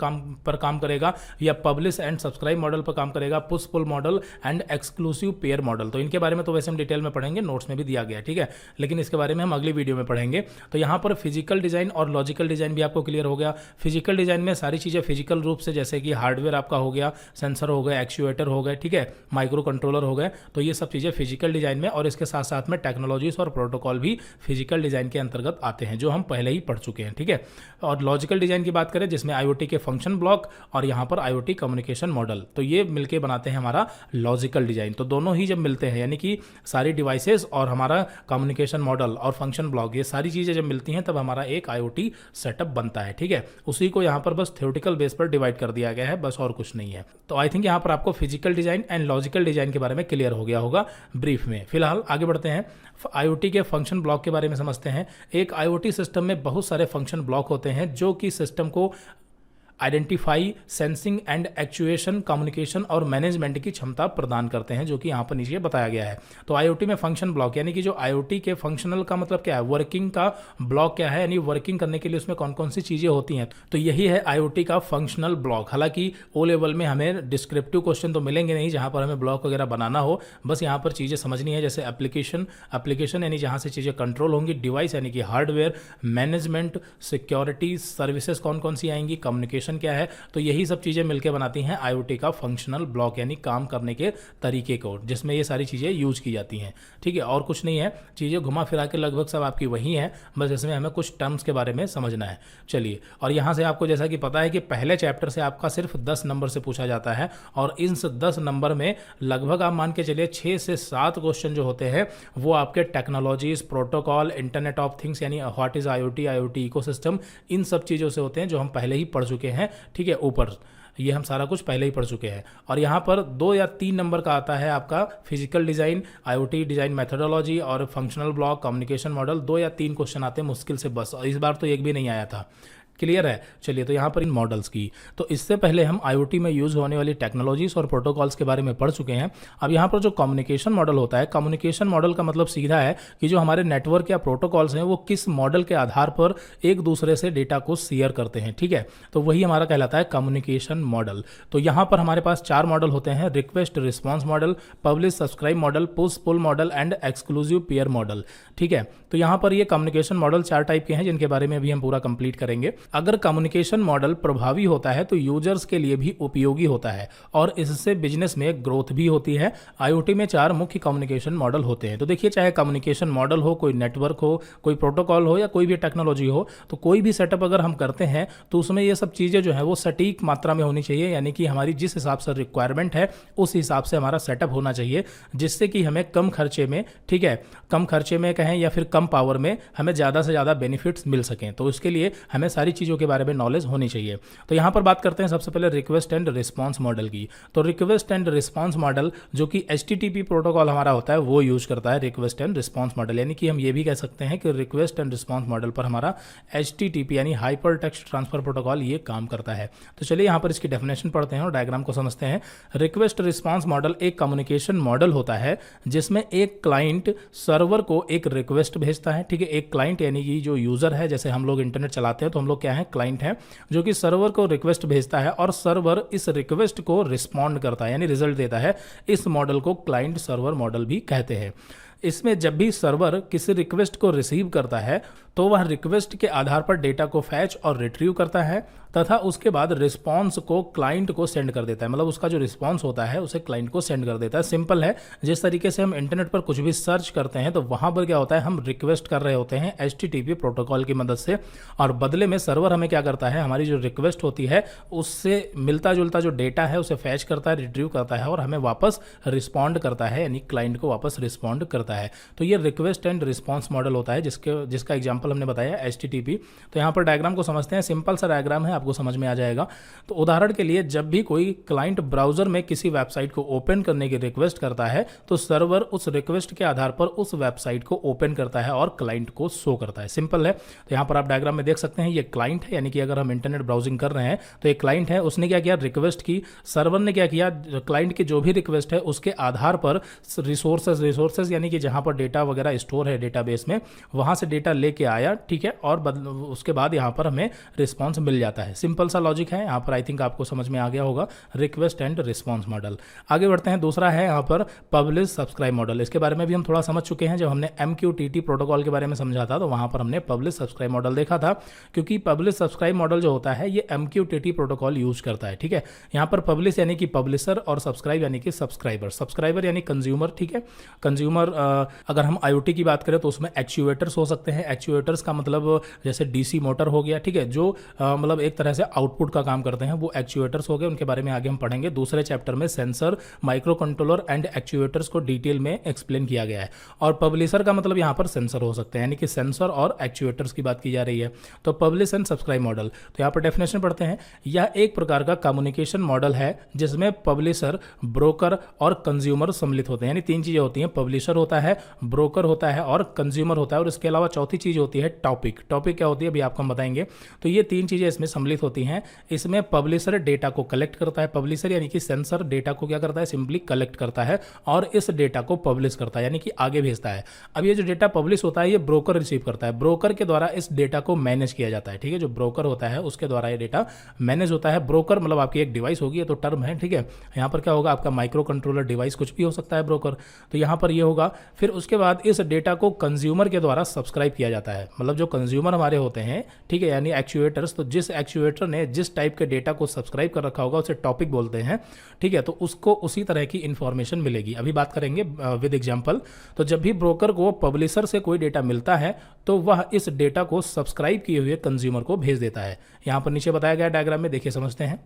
पर काम करेगा या पब्लिश एंड सब्सक्राइब मॉडल पर काम करेगा, push pull model and exclusive pair model. तो इनके बारे में तो वैसे हम डिटेल में पढ़ेंगे, नोट्स में भी दिया गया, ठीक है, लेकिन इसके बारे में हम अगली वीडियो में पढ़ेंगे। तो यहाँ पर फिजिकल डिज़ाइन और लॉजिकल डिज़ाइन भी आपको क्लियर हो गया। फिजिकल डिज़ाइन में सारी चीज़ें फिजिकल रूप से, जैसे कि हार्डवेयर आपका हो गया, सेंसर हो गए, एक्चुएटर हो गए, ठीक है, माइक्रो कंट्रोलर हो गए, तो ये सब चीज़ें फिजिकल डिज़ाइन में, और इसके साथ साथ में टेक्नोलॉजीज और प्रोटोकॉल भी फिजिकल डिज़ाइन के अंतर्गत आते हैं, जो हम पहले ही पढ़ चुके हैं, ठीक है। और लॉजिकल डिज़ाइन की बात करें जिसमें आईओटी के फंक्शन ब्लॉक और यहाँ पर आईओटी कम्युनिकेशन मॉडल, तो ये मिलकर मिलके बनाते हैं हमारा लॉजिकल डिजाइन। तो दोनों ही जब मिलते हैं, यानी कि सारी डिवाइसेस और हमारा कम्युनिकेशन मॉडल और फंक्शन ब्लॉक, ये सारी चीज़ें जब मिलती हैं तब हमारा एक IoT सेटअप बनता है। ठीक है, उसी को यहाँ पर बस थ्योरेटिकल बेस पर डिवाइड कर दिया गया है, बस और कुछ नहीं है। तो आई थिंक यहाँ पर आपको physical design and logical design के बारे में क्लियर हो गया होगा ब्रीफ में। फिलहाल आगे बढ़ते हैं, IoT के फंक्शन ब्लॉक के बारे में समझते हैं। एक IoT सिस्टम में बहुत सारे फंक्शन ब्लॉक होते हैं जो कि सिस्टम को identify, sensing and actuation, communication और मैनेजमेंट की क्षमता प्रदान करते हैं, जो कि यहाँ पर नीचे बताया गया है। तो IoT में फंक्शन ब्लॉक, यानी कि जो IoT के फंक्शनल का मतलब क्या है, वर्किंग का ब्लॉक क्या है, यानी वर्किंग करने के लिए उसमें कौन कौन सी चीज़ें होती हैं, तो यही है IoT का फंक्शनल ब्लॉक। हालांकि O लेवल में हमें डिस्क्रिप्टिव क्वेश्चन तो मिलेंगे नहीं जहाँ पर हमें ब्लॉक वगैरह बनाना हो, बस यहाँ पर चीज़ें समझनी है, जैसे एप्लीकेशन यानी जहाँ से चीज़ें कंट्रोल होंगी, डिवाइस यानी कि हार्डवेयर, मैनेजमेंट, सिक्योरिटी, सर्विसेज कौन कौन सी आएंगी, कम्युनिकेशन क्या है। तो यही सब चीजें मिलकर बनाती हैं IoT का फंक्शनल ब्लॉक, यानी काम करने के तरीके को, जिसमें ये सारी चीजें यूज की जाती हैं। ठीक है, और कुछ नहीं है, चीजें घुमा फिरा के लगभग सब आपकी वही है, बस इसमें हमें कुछ टर्म्स के बारे में समझना है। चलिए, और यहां से आपको जैसा कि पता है कि पहले चैप्टर से आपका सिर्फ 10 नंबर से पूछा जाता है, और इन 10 नंबर में लगभग आप मान के चलिए 6 से 7 क्वेश्चन जो होते हैं वो आपके technologies, protocol, internet of things यानी व्हाट इज IoT इकोसिस्टम, इन सब चीज़ों से होते हैं जो हम पहले ही पढ़ चुके हैं। ठीक है, ऊपर ये हम सारा कुछ पहले ही पढ़ चुके हैं। और यहाँ पर 2 या 3 नंबर का आता है आपका physical design, IoT design methodology और फंक्शनल ब्लॉक, कम्युनिकेशन मॉडल। 2 या 3 क्वेश्चन आते हैं मुश्किल से बस, और इस बार तो एक भी नहीं आया था। क्लियर है। चलिए, तो यहाँ पर इन मॉडल्स की, तो इससे पहले हम IoT में यूज होने वाली टेक्नोलॉजीज और प्रोटोकॉल्स के बारे में पढ़ चुके हैं। अब यहाँ पर जो कम्युनिकेशन मॉडल होता है, कम्युनिकेशन मॉडल का मतलब सीधा है कि जो हमारे नेटवर्क या प्रोटोकॉल्स हैं वो किस मॉडल के आधार पर एक दूसरे से डेटा को शेयर करते हैं। ठीक है, तो वही हमारा कहलाता है कम्युनिकेशन मॉडल। तो यहाँ पर हमारे पास 4 मॉडल होते हैं, request response model, publish subscribe model, push pull model and exclusive pair model. ठीक है, तो यहाँ पर ये कम्युनिकेशन मॉडल 4 टाइप के हैं जिनके बारे में अभी हम पूरा कंप्लीट करेंगे। अगर कम्युनिकेशन मॉडल प्रभावी होता है तो यूजर्स के लिए भी उपयोगी होता है और इससे बिजनेस में ग्रोथ भी होती है। IoT में 4 मुख्य कम्युनिकेशन मॉडल होते हैं। तो देखिए, चाहे कम्युनिकेशन मॉडल हो, कोई नेटवर्क हो, कोई प्रोटोकॉल हो या कोई भी टेक्नोलॉजी हो, तो कोई भी सेटअप अगर हम करते हैं तो उसमें ये सब चीज़ें जो है वो सटीक मात्रा में होनी चाहिए, यानी कि हमारी जिस हिसाब से रिक्वायरमेंट है उस हिसाब से हमारा सेटअप होना चाहिए, जिससे कि हमें कम खर्चे में, ठीक है, कम खर्चे में कहें या फिर कम पावर में हमें ज़्यादा से ज़्यादा बेनिफिट्स मिल सकें। तो इसके लिए हमें सारी चीज़ों के बारे में नॉलेज होनी चाहिए। तो यहाँ पर बात करते हैं सबसे पहले रिक्वेस्ट एंड रिस्पांस मॉडल की। तो रिक्वेस्ट एंड रिस्पांस मॉडल जो कि HTTP प्रोटोकॉल हमारा होता है वो यूज करता है रिक्वेस्ट एंड रिस्पांस मॉडल, यानी कि हम ये भी कह सकते हैं कि रिक्वेस्ट एंड रिस्पांस मॉडल पर हमारा HTTP यानी हाइपर टेक्स्ट ट्रांसफर प्रोटोकॉल ये काम करता है। तो चलिए यहाँ पर इसकी डेफिनेशन पढ़ते हैं और डायग्राम को समझते हैं। रिक्वेस्ट रिस्पांस मॉडल एक कम्युनिकेशन मॉडल होता है जिसमें एक क्लाइंट सर्वर को एक रिक्वेस्ट भेजता है। ठीक है, एक क्लाइंट यानी कि जो यूजर है, जैसे हम लोग इंटरनेट चलाते हैं तो हम लोग क्या है, क्लाइंट है, जो कि सर्वर को रिक्वेस्ट भेजता है और सर्वर इस रिक्वेस्ट को रिस्पॉन्ड करता है यानी रिजल्ट देता है। इस मॉडल को क्लाइंट सर्वर मॉडल भी कहते हैं। इसमें जब भी सर्वर किसी रिक्वेस्ट को रिसीव करता है तो वह रिक्वेस्ट के आधार पर डेटा को फैच और रिट्रीव करता है तथा उसके बाद रिस्पॉन्स को क्लाइंट को सेंड कर देता है, मतलब उसका जो रिस्पॉन्स होता है उसे क्लाइंट को सेंड कर देता है। सिंपल है, जिस तरीके से हम इंटरनेट पर कुछ भी सर्च करते हैं तो वहां पर क्या होता है, हम रिक्वेस्ट कर रहे होते हैं HTTP प्रोटोकॉल की मदद से, और बदले में सर्वर हमें क्या करता है, हमारी जो रिक्वेस्ट होती है उससे मिलता जुलता जो डेटा है उसे फैच करता है, रिट्रीव करता है और हमें वापस रिस्पॉन्ड करता है, यानी क्लाइंट को वापस रिस्पॉन्ड करता है। तो ये रिक्वेस्ट एंड रिस्पॉन्स मॉडल होता है जिसका एग्जाम्पल हमने बताया HTTP। तो यहाँ पर डायग्राम को समझते हैं, सिंपल सा डायग्राम है, आपको समझ में आ जाएगा। तो उदाहरण के लिए, जब भी कोई क्लाइंट ब्राउजर में किसी वेबसाइट को ओपन करने की रिक्वेस्ट करता है तो सर्वर उस रिक्वेस्ट के आधार पर उस वेबसाइट को ओपन करता है और क्लाइंट को शो करता है। सिंपल है। तो यहाँ पर आप डायग्राम में देख सकते हैं, ये क्लाइंट है, यानी कि अगर हम इंटरनेट ब्राउजिंग कर रहे हैं तो एक क्लाइंट है, उसने क्या किया, रिक्वेस्ट की, सर्वर ने क्या किया, क्लाइंट की जो भी रिक्वेस्ट है उसके आधार पर रिसोर्सेज यानी कि जहां पर डेटा वगैरह स्टोर है डेटाबेस में, वहां से डेटा लेके आया, ठीक है, और उसके बाद यहाँ पर हमें रिस्पॉन्स मिल जाता है। सिंपल सा लॉजिक है, यहाँ पर आई थिंक आपको समझ में आ गया होगा रिक्वेस्ट एंड रिस्पॉन्स मॉडल। आगे बढ़ते हैं, दूसरा है यहाँ पर पब्लिश सब्सक्राइब मॉडल। इसके बारे में भी हम थोड़ा समझ चुके हैं, जब हमने MQTT प्रोटोकॉल के बारे में समझा था तो वहां पर हमने पब्लिश सब्सक्राइब मॉडल देखा था, क्योंकि पब्लिश सब्सक्राइब मॉडल जो होता है ये MQTT प्रोटोकॉल यूज करता है। ठीक है, यहाँ पर पब्लिश यानी कि पब्लिशर और सब्सक्राइब यानी कि सब्सक्राइबर यानी कंज्यूमर, ठीक है, कंज्यूमर अगर हम IoT की बात करें तो उसमें एक्चुएटर्स हो सकते हैं। एक्चुएटर्स का मतलब जैसे DC मोटर हो गया, ठीक है, जो मतलब एक तरह से आउटपुट का काम करते हैं, वो एक्चुएटर्स हो गए। उनके बारे में आगे हम पढ़ेंगे दूसरे चैप्टर में। Sensor, micro controller and actuators को डिटेल में एक्सप्लेन किया गया है। और पब्लिशर का मतलब यहाँ पर सेंसर हो सकते हैं, यानी कि सेंसर और एक्चुएटर्स की बात की जा रही है। तो पब्लिश एंड सब्सक्राइब मॉडल, तो यहाँ पर डेफिनेशन पढ़ते हैं। यह एक प्रकार का कम्युनिकेशन मॉडल है जिसमें पब्लिशर, ब्रोकर और कंज्यूमर सम्मिलित होते हैं। यानी तीन चीजें होती हैं, पब्लिशर होता है, ब्रोकर होता है और कंज्यूमर होता है। और इसके अलावा चौथी चीज होती है टॉपिक। टॉपिक क्या होती है अभी आपको हम बताएंगे। तो ये तीन चीजें इसमें सम्मिलित होती हैं। इसमें पब्लिशर डेटा को कलेक्ट करता है, पब्लिशर यानी कि सेंसर डेटा को क्या करता है, सिंपली कलेक्ट करता है और इस डेटा को पब्लिश करता है, यानी कि आगे भेजता है। अब ये जो डेटा पब्लिश होता है ये ब्रोकर रिसीव करता है, ब्रोकर के द्वारा इस डेटा को मैनेज किया जाता है। ठीक है, जो ब्रोकर होता है उसके द्वारा ये डेटा मैनेज होता है। ब्रोकर मतलब आपकी एक डिवाइस होगी, ये तो टर्म है, ठीक है। यहाँ पर क्या होगा, आपका माइक्रो कंट्रोलर डिवाइस कुछ भी हो सकता है ब्रोकर, तो यहाँ पर ये होगा। फिर उसके बाद इस डेटा को कंज्यूमर के द्वारा सब्सक्राइब किया जाता है, मतलब जो कंज्यूमर हमारे होते हैं, ठीक है, यानी एक्चुएटर्स। तो जिस एक्चुएटर ने जिस टाइप के डेटा को सब्सक्राइब कर रखा होगा उसे टॉपिक बोलते हैं, ठीक है। तो उसको उसी तरह की इंफॉर्मेशन मिलेगी। अभी बात करेंगे विद एग्जांपल। तो जब भी ब्रोकर को पब्लिशर से कोई डेटा मिलता है तो वह इस डेटा को सब्सक्राइब किए हुए कंज्यूमर को भेज देता है। यहाँ पर नीचे बताया गया डायग्राम में, देखिए समझते हैं।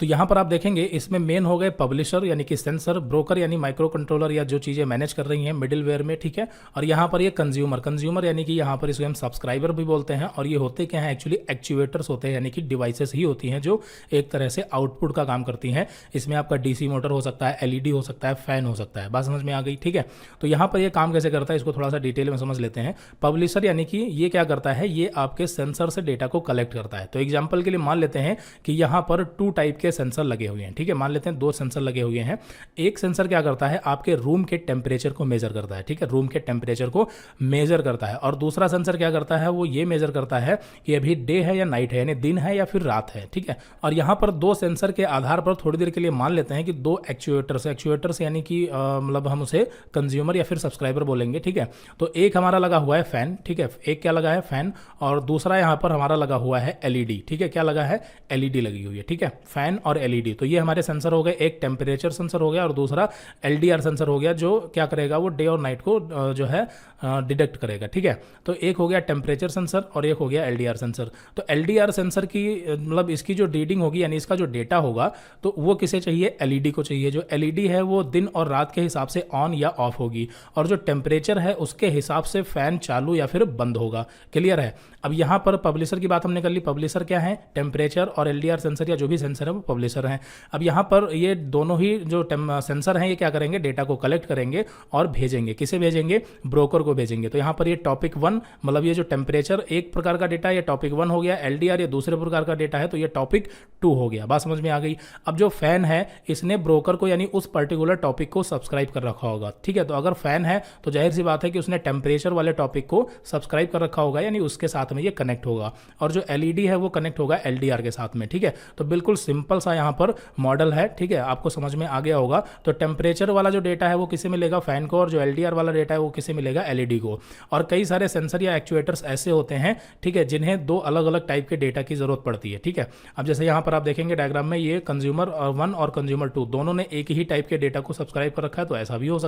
तो यहाँ पर आप देखेंगे इसमें मेन हो गए पब्लिशर यानी कि सेंसर, ब्रोकर यानी माइक्रो कंट्रोलर या जो चीज़ें मैनेज कर रही हैं मिडिलवेयर में, ठीक है। और यहाँ पर ये कंज्यूमर, कंज्यूमर यानी कि यहाँ पर इसको हम सब्सक्राइबर भी बोलते हैं। और ये होते क्या हैं, एक्चुअली एक्चुएटर्स होते हैं, यानी कि डिवाइसेस ही होती हैं जो एक तरह से आउटपुट का काम करती हैं। इसमें आपका DC मोटर हो सकता है, LED हो सकता है, फैन हो सकता है। बात समझ में आ गई, ठीक है। तो यहाँ पर ये काम कैसे करता है इसको थोड़ा सा डिटेल में समझ लेते हैं। पब्लिशर यानी कि ये क्या करता है, ये आपके सेंसर से डेटा को कलेक्ट करता है। तो एग्जाम्पल के लिए मान लेते हैं कि यहाँ पर 2 टाइप के सेंसर लगे हुए हैं, ठीक है। मान लेते हैं 2 सेंसर लगे हुए हैं। एक सेंसर क्या करता है, आपके रूम के टेम्परेचर को मेजर करता है, ठीक है, रूम के टेम्परेचर को मेजर करता है। और दूसरा सेंसर क्या करता है, वो ये मेजर करता है कि अभी डे है या नाइट है, यानी दिन है या फिर रात है, ठीक है। और यहाँ पर 2 सेंसर के आधार पर थोड़ी देर के लिए मान लेते हैं कि 2 एक्चुएटर्स यानी कि मतलब हम उसे कंज्यूमर या फिर सब्सक्राइबर बोलेंगे, ठीक है। तो एक हमारा लगा हुआ है फैन, ठीक है, एक क्या लगा है फैन, और दूसरा यहाँ पर हमारा लगा हुआ है LED, ठीक है। क्या लगा है, LED लगी हुई है, ठीक है, फैन और LED। तो ये हमारे सेंसर हो गए, एक टेम्परेचर सेंसर हो गया और दूसरा LDR सेंसर हो गया, जो क्या करेगा, वो डे और नाइट को जो है डिटेक्ट करेगा, ठीक है। तो एक हो गया टेम्परेचर सेंसर और एक हो गया LDR सेंसर। तो LDR सेंसर की मतलब इसकी जो रीडिंग होगी यानी इसका जो डेटा होगा तो वो किसे चाहिए, LED को चाहिए। जो LED है वो दिन और रात के हिसाब से ऑन या ऑफ होगी, और जो टेम्परेचर है उसके हिसाब से फैन चालू या फिर बंद होगा। क्लियर है। अब यहाँ पर पब्लिशर की बात हमने कर ली। पब्लिशर क्या है, टेम्परेचर और LDR सेंसर या जो भी सेंसर है वो पब्लिशर हैं। अब यहाँ पर ये दोनों ही जो सेंसर हैं ये क्या करेंगे, डेटा को कलेक्ट करेंगे और भेजेंगे। किसे भेजेंगे, ब्रोकर को भेजेंगे। तो यहाँ पर ये टॉपिक 1 मतलब ये जो टेम्परेचर एक प्रकार का डेटा, ये टॉपिक 1 हो गया। LDR ये दूसरे प्रकार का डेटा है, तो ये टॉपिक 2 हो गया। बात समझ में आ गई। अब जो फैन है इसने ब्रोकर को यानी उस पर्टिकुलर टॉपिक को सब्सक्राइब कर रखा होगा, ठीक है। तो अगर फैन है तो जाहिर सी बात है कि उसने टेम्परेचर वाले टॉपिक को सब्सक्राइब कर रखा होगा, यानी उसके साथ में ये कनेक्ट होगा। और जो LED है वो कनेक्ट होगा LDR के साथ में, ठीक है। तो बिल्कुल सिंपल सा यहाँ पर मॉडल है, ठीक है, आपको समझ में आ गया होगा। तो टेम्परेचर वाला जो डेटा है वो किसे मिलेगा, फैन को, और जो LDR वाला डेटा है वो किसे मिलेगा, LED को। और कई सारे सेंसर या एक्चुएटर्स ऐसे होते हैं, ठीक है, जिन्हें 2 अलग अलग टाइप के डेटा की जरूरत पड़ती है, ठीक है। अब जैसे यहाँ पर आप देखेंगे डायग्राम में, ये कंज्यूमर 1 और कंज्यूमर 2 दोनों ने एक ही टाइप के डेटा को सब्सक्राइब कर रखा है। तो ऐसा भी हो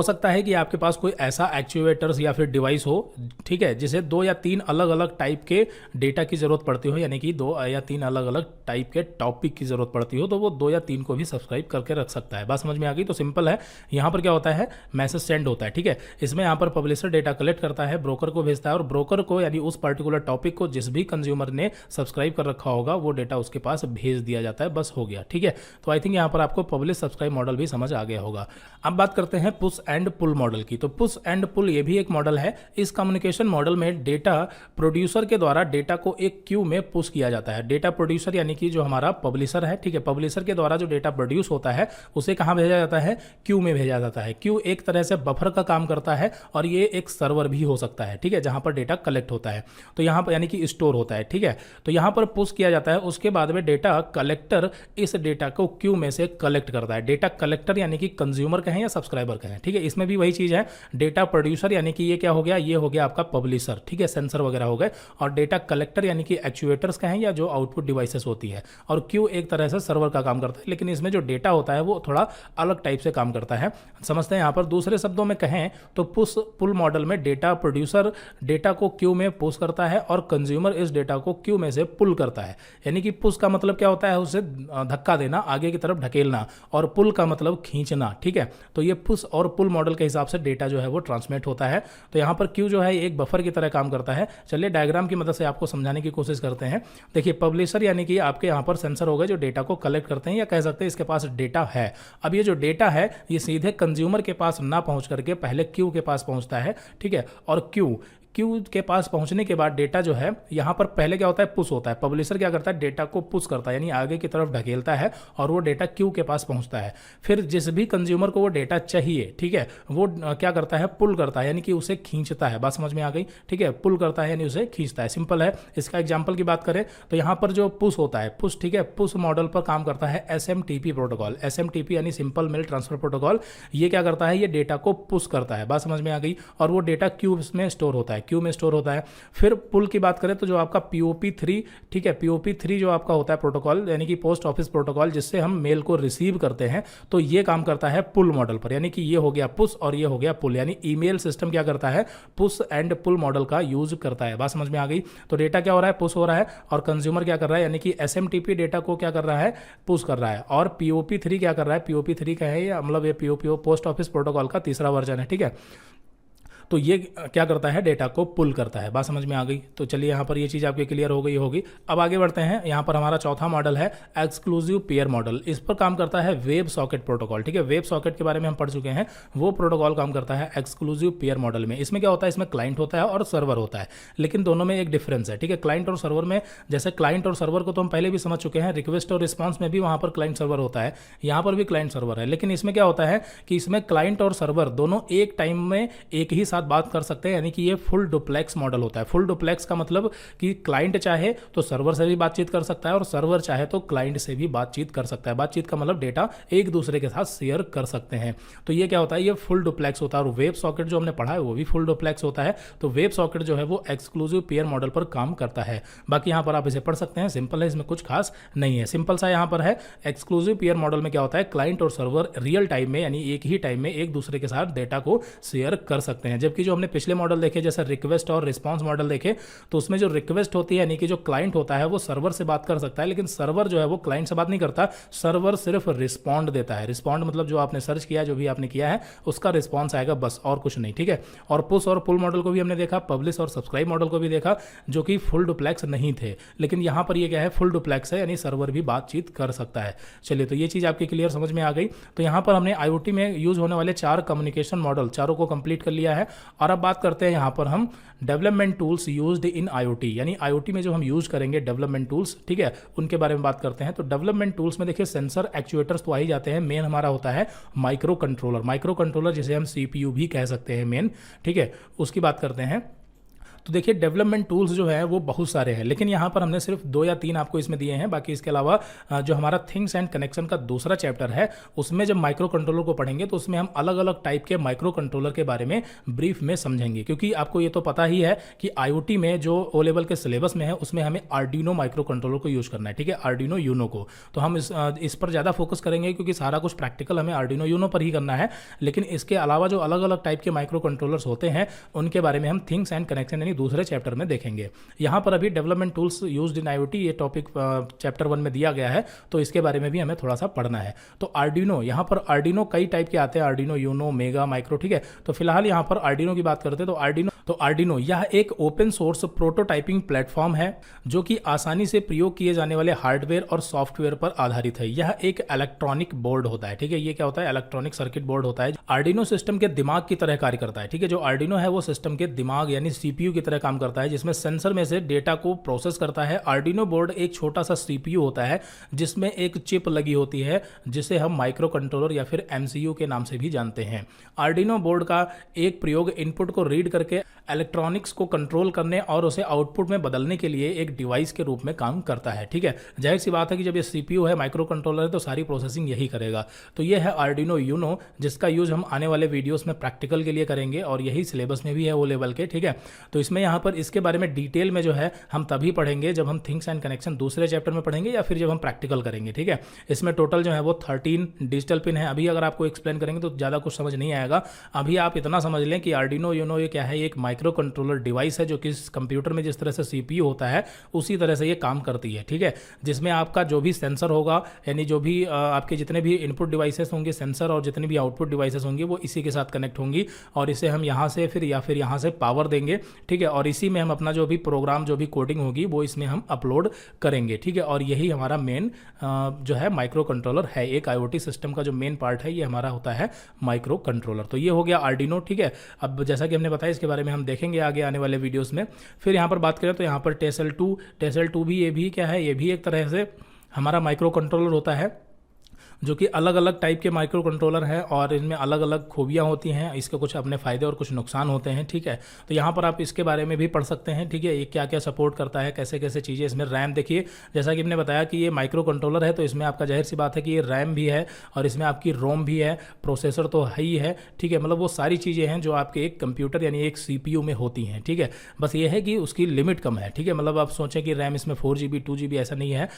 सकता है कि आपके पास कोई ऐसा एक्चुएटर्स या फिर डिवाइस हो, ठीक है, जिसे 2 या 3 अलग अलग टाइप के डेटा की जरूरत पड़ती हो, यानी कि 2 या 3 अलग अलग टाइप के टॉपिक की जरूरत पड़ती हो, तो वो 2 या 3 को भी सब्सक्राइब करके रख सकता है। बात समझ में आ गई। तो सिंपल है। यहाँ पर क्या होता है, मैसेज सेंड होता है, ठीक है। इसमें यहाँ पर पब्लिशर डेटा कलेक्ट करता है, ब्रोकर को भेजता है, और ब्रोकर को यानी उस पर्टिकुलर टॉपिक को जिस भी कंज्यूमर ने सब्सक्राइब कर रखा होगा वो डेटा उसके पास भेज दिया जाता है। बस हो गया, ठीक है। तो आई थिंक यहाँ पर आपको पब्लिश सब्सक्राइब मॉडल भी समझ आ गया होगा। अब बात करते हैं पुश एंड पुल मॉडल की। तो पुश एंड पुल ये भी एक मॉडल है। इस कम्युनिकेशन मॉडल में डेटा प्रोड्यूसर के द्वारा डेटा को एक क्यू में पुश किया जाता है। डेटा प्रोड्यूसर यानी कि जो हमारा पब्लिशर है, ठीक है, पब्लिशर के द्वारा जो डेटा प्रोड्यूस होता है उसे कहाँ भेजा जाता है, क्यू में भेजा जाता है। क्यू एक तरह से बफर का काम करता है और ये एक सर्वर भी हो सकता है, ठीक है, जहां पर डेटा कलेक्ट होता है। तो यहाँ पर यानी कि स्टोर होता है, ठीक है। तो यहाँ पर पुश किया जाता है, उसके बाद में डेटा कलेक्टर इस डेटा को क्यू में से कलेक्ट करता है। डेटा कलेक्टर यानी कि कंज्यूमर कहें या सब्सक्राइबर कहें, ठीक है। इसमें भी वही चीज है। डेटा प्रोड्यूसर यानी कि ये क्या हो गया, ये हो गया आपका पब्लिशर, ठीक है, सेंसर सेंसर वगैरह हो गए, और डेटा कलेक्टर यानी कि एक्चुएटर्स का है या जो आउटपुट डिवाइसेस होती है, और क्यू एक तरह से सर्वर का काम करता है, लेकिन इसमें जो डेटा होता है वो थोड़ा अलग टाइप से काम करता है। समझते हैं यहाँ पर। दूसरे शब्दों में कहें तो पुश पुल मॉडल में डेटा प्रोड्यूसर डेटा को क्यू में पुश करता है और कंज्यूमर इस डेटा को क्यू में से पुल करता है। यानी कि पुश का मतलब क्या होता है, उसे धक्का देना, आगे की तरफ ढकेलना, और पुल का मतलब खींचना। ठीक है, तो ये पुश और पुल मॉडल के हिसाब से डेटा जो है वो ट्रांसमिट होता है। तो यहाँ पर क्यू जो है एक बफर की तरह काम करता है। चलिए डायग्राम की मदद से आपको समझाने की कोशिश करते हैं। देखिए पब्लिशर यानी कि आपके यहाँ पर सेंसर हो गए जो डेटा को कलेक्ट करते हैं, या कह सकते हैं इसके पास डेटा है। अब ये जो डेटा है ये सीधे कंज्यूमर के पास ना पहुंच करके पहले क्यू के पास पहुंचता है। ठीक है, और क्यू के पास पहुंचने के बाद डेटा जो है यहां पर पहले क्या होता है, पुश होता है। पब्लिशर क्या करता है, डेटा को पुश करता है यानी आगे की तरफ ढकेलता है, और वो डेटा क्यू के पास पहुंचता है। फिर जिस भी कंज्यूमर को वो डेटा चाहिए, ठीक है, वो क्या करता है, पुल करता है यानी कि उसे खींचता है। बात समझ में आ गई? ठीक है, पुल करता है यानी उसे खींचता है। सिंपल है। इसका एग्जाम्पल की बात करें तो यहां पर जो पुश होता है, पुश, ठीक है, पुश मॉडल पर काम करता है SMTP प्रोटोकॉल। SMTP यानी सिंपल मेल ट्रांसफर प्रोटोकॉल। ये क्या करता है, ये डेटा को पुश करता है। बात समझ में आ गई? और वो डेटा क्यू में स्टोर होता है, क्यू में स्टोर होता है। फिर पुल की बात करें तो जो आपका POP3, ठीक है, POP3 जो आपका होता है प्रोटोकॉल यानी कि पोस्ट ऑफिस प्रोटोकॉल, जिससे हम मेल को रिसीव करते हैं, तो ये काम करता है पुल मॉडल पर। यानी कि ये हो गया पुश और ये हो गया पुल। यानी ईमेल सिस्टम क्या करता है, पुश एंड पुल मॉडल का यूज करता है। बात समझ में आ गई? तो डेटा क्या हो रहा है, पुश हो रहा है, और कंज्यूमर क्या कर रहा है, यानी कि SMTP डेटा को क्या कर रहा है, पुश कर रहा है, और POP3 क्या कर रहा है, POP3 का है, या मतलब ये POPO पोस्ट ऑफिस प्रोटोकॉल का तीसरा वर्जन है। ठीक है, तो ये क्या करता है, डेटा को पुल करता है। बात समझ में आ गई? तो चलिए यहाँ पर ये चीज़ आपकी क्लियर हो गई होगी। अब आगे बढ़ते हैं। यहाँ पर हमारा चौथा मॉडल है एक्सक्लूसिव पेयर मॉडल। इस पर काम करता है वेब सॉकेट प्रोटोकॉल। ठीक है, वेब सॉकेट के बारे में हम पढ़ चुके हैं। वो प्रोटोकॉल काम करता है एक्सक्लूसिव पेयर मॉडल में। इसमें क्या होता है, इसमें क्लाइंट होता है और सर्वर होता है, लेकिन दोनों में एक डिफरेंस है। ठीक है, क्लाइंट और सर्वर में, जैसे क्लाइंट और सर्वर को तो हम पहले भी समझ चुके हैं, रिक्वेस्ट और रिस्पॉन्स में भी वहाँ पर क्लाइंट सर्वर होता है, यहाँ पर भी क्लाइंट सर्वर है। लेकिन इसमें क्या होता है कि इसमें क्लाइंट और सर्वर दोनों एक टाइम में एक ही साथ बात कर सकते हैं, यानी कि ये फुल डुप्लेक्स मॉडल होता है। फुल डुप्लेक्स का मतलब कि क्लाइंट चाहे तो सर्वर से भी बातचीत कर सकता है और सर्वर चाहे तो क्लाइंट से भी बातचीत कर सकता है। बातचीत का मतलब डेटा एक दूसरे के साथ शेयर कर सकते हैं। तो ये क्या होता है, ये फुल डुप्लेक्स होता है। और वेब सॉकेट जो हमने पढ़ा है वो भी फुल डुप्लेक्स होता है। तो वेब सॉकेट जो है वो एक्सक्लूसिव पेयर मॉडल पर काम करता है। बाकी यहाँ पर आप इसे पढ़ सकते हैं, सिंपल है, इसमें कुछ खास नहीं है, सिंपल सा यहाँ पर है। एक्सक्लूसिव पेयर मॉडल में क्या होता है, क्लाइंट और सर्वर रियल टाइम में यानी एक ही टाइम में एक दूसरे के साथ डेटा को शेयर कर सकते हैं। जबकि जो हमने पिछले मॉडल देखे, जैसे रिक्वेस्ट और रिस्पांस मॉडल देखे, तो उसमें जो रिक्वेस्ट होती है यानी कि जो क्लाइंट होता है वो सर्वर से बात कर सकता है, लेकिन सर्वर जो है वो क्लाइंट से बात नहीं करता। सर्वर सिर्फ रिस्पॉन्ड देता है। रिस्पॉन्ड मतलब जो आपने सर्च किया, जो भी आपने किया है उसका रिस्पॉन्स आएगा, बस, और कुछ नहीं। ठीक है, और पुश और पुल मॉडल को भी हमने देखा, पब्लिश और सब्सक्राइब मॉडल को भी देखा, जो कि फुल डुप्लेक्स नहीं थे। लेकिन यहां पर ये क्या है, फुल डुप्लेक्स है, यानी सर्वर भी बातचीत कर सकता है। चलिए, तो ये चीज आपकी क्लियर समझ में आ गई। तो यहां पर हमने IoT में यूज होने वाले 4 कम्युनिकेशन मॉडल, चारों को कंप्लीट कर लिया है। और अब बात करते हैं यहां पर हम development tools used in IoT, यानी IoT में जो हम यूज करेंगे डेवलपमेंट टूल्स, ठीक है, उनके बारे में बात करते हैं। तो डेवलपमेंट टूल्स में देखिए सेंसर एक्चुएटर्स तो आ ही जाते हैं। मेन हमारा होता है माइक्रो कंट्रोलर। माइक्रो कंट्रोलर जिसे हम CPU भी कह सकते हैं मेन, ठीक है, उसकी बात करते हैं। तो देखिए डेवलपमेंट टूल्स जो है वो बहुत सारे हैं, लेकिन यहाँ पर हमने सिर्फ 2 या 3 आपको इसमें दिए हैं। बाकी इसके अलावा जो हमारा थिंग्स एंड कनेक्शन का दूसरा चैप्टर है, उसमें जब माइक्रो कंट्रोलर को पढ़ेंगे तो उसमें हम अलग अलग टाइप के माइक्रो कंट्रोलर के बारे में ब्रीफ में समझेंगे। क्योंकि आपको ये तो पता ही है कि IoT में जो O लेवल के सिलेबस में है उसमें हमें आर्डिनो माइक्रो कंट्रोलर को यूज करना है। ठीक है, आर्डिनो यूनो को, तो हम इस पर ज़्यादा फोकस करेंगे क्योंकि सारा कुछ प्रैक्टिकल हमें आर्डिनो यूनो पर ही करना है। लेकिन इसके अलावा जो अलग अलग टाइप के माइक्रो कंट्रोलर्स होते हैं उनके बारे में हम थिंग्स एंड कनेक्शन यानी दूसरे चैप्टर में देखेंगे। यहां पर अभी development tools used in IoT ये टॉपिक चैप्टर 1 में दिया गया है, तो इसके बारे में भी हमें थोड़ा सा पढ़ना है। तो आर्डिनो, यहां पर आर्डिनो कई टाइप के आते हैं, आर्डिनो यूनो, मेगा, माइक्रो, ठीक है। तो फिलहाल यहां पर आर्डिनो की बात करते हैं। तो आर्डिनो यह एक ओपन सोर्स प्रोटोटाइपिंग प्लेटफॉर्म है जो कि आसानी से प्रयोग किए जाने वाले हार्डवेयर और सॉफ्टवेयर पर आधारित है। यह एक इलेक्ट्रॉनिक बोर्ड होता है, ठीक है। ये क्या होता है, इलेक्ट्रॉनिक सर्किट बोर्ड होता है। आर्डिनो सिस्टम के दिमाग की तरह कार्य करता है, ठीक है। जो आर्डिनो है वो सिस्टम के दिमाग यानी CPU की तरह काम करता है, जिसमें सेंसर में से डेटा को प्रोसेस करता है। आर्डिनो बोर्ड एक छोटा सा CPU होता है जिसमें एक चिप लगी होती है जिसे हम माइक्रो कंट्रोलर या फिर MCU के नाम से भी जानते हैं। आर्डिनो बोर्ड का एक प्रयोग इनपुट को रीड करके इलेक्ट्रॉनिक्स को कंट्रोल करने और उसे आउटपुट में बदलने के लिए एक डिवाइस के रूप में काम करता है। ठीक है, जाहिर सी बात है कि जब ये सीपीयू है, माइक्रो कंट्रोलर है, तो सारी प्रोसेसिंग यही करेगा। तो ये है आर्डिनो यूनो, जिसका यूज हम आने वाले वीडियोस में प्रैक्टिकल के लिए करेंगे और यही सिलेबस में भी है वो लेवल के। ठीक है, तो इसमें यहाँ पर इसके बारे में डिटेल में जो है हम तभी पढ़ेंगे जब हम थिंग्स एंड कनेक्शन दूसरे चैप्टर में पढ़ेंगे या फिर जब हम प्रैक्टिकल करेंगे। ठीक है, इसमें टोटल जो है वो 13 डिजिटल पिन है। अभी अगर आपको एक्सप्लेन करेंगे तो ज़्यादा कुछ समझ नहीं आएगा। अभी आप इतना समझ लें कि आर्डिनो यूनो ये क्या है, एक माइक्रो कंट्रोलर डिवाइस है जो कि कंप्यूटर में जिस तरह से सीपीयू होता है उसी तरह से ये काम करती है। ठीक है, जिसमें आपका जो भी सेंसर होगा, यानी जो भी आपके जितने भी इनपुट डिवाइसेस होंगे सेंसर और जितने भी आउटपुट डिवाइसेस होंगी वो इसी के साथ कनेक्ट होंगी और इसे हम यहाँ से फिर यहाँ से पावर देंगे। ठीक है, और इसी में हम अपना जो भी प्रोग्राम जो भी कोडिंग होगी वो इसमें हम अपलोड करेंगे। ठीक है, और यही हमारा मेन जो है माइक्रो कंट्रोलर है। एक आईओटी सिस्टम का जो मेन पार्ट है ये हमारा होता है माइक्रो कंट्रोलर। तो ये हो गया आर्डिनो। ठीक है, अब जैसा कि हमने बताया इसके बारे में हम देखेंगे आगे आने वाले वीडियोस में। फिर यहाँ पर बात करें तो यहाँ पर टेसल 2 भी, ये भी क्या है, ये भी एक तरह से हमारा माइक्रो कंट्रोलर होता है जो कि अलग अलग टाइप के माइक्रो कंट्रोलर हैं और इनमें अलग अलग खूबियाँ होती हैं। इसके कुछ अपने फ़ायदे और कुछ नुकसान होते हैं। ठीक है, तो यहाँ पर आप इसके बारे में भी पढ़ सकते हैं। ठीक है, ये क्या क्या सपोर्ट करता है, कैसे कैसे चीज़ें। इसमें रैम देखिए, जैसा कि हमने बताया कि ये माइक्रो कंट्रोलर है तो इसमें आपका जाहिर सी बात है कि ये रैम भी है और इसमें आपकी रोम भी है, प्रोसेसर तो है ही है। ठीक है, मतलब वो सारी चीज़ें हैं जो आपके एक कंप्यूटर यानी एक CPU में होती हैं। ठीक है, बस ये है कि उसकी लिमिट कम है। ठीक है, मतलब आप सोचें कि रैम इसमें 4GB 2GB ऐसा नहीं है,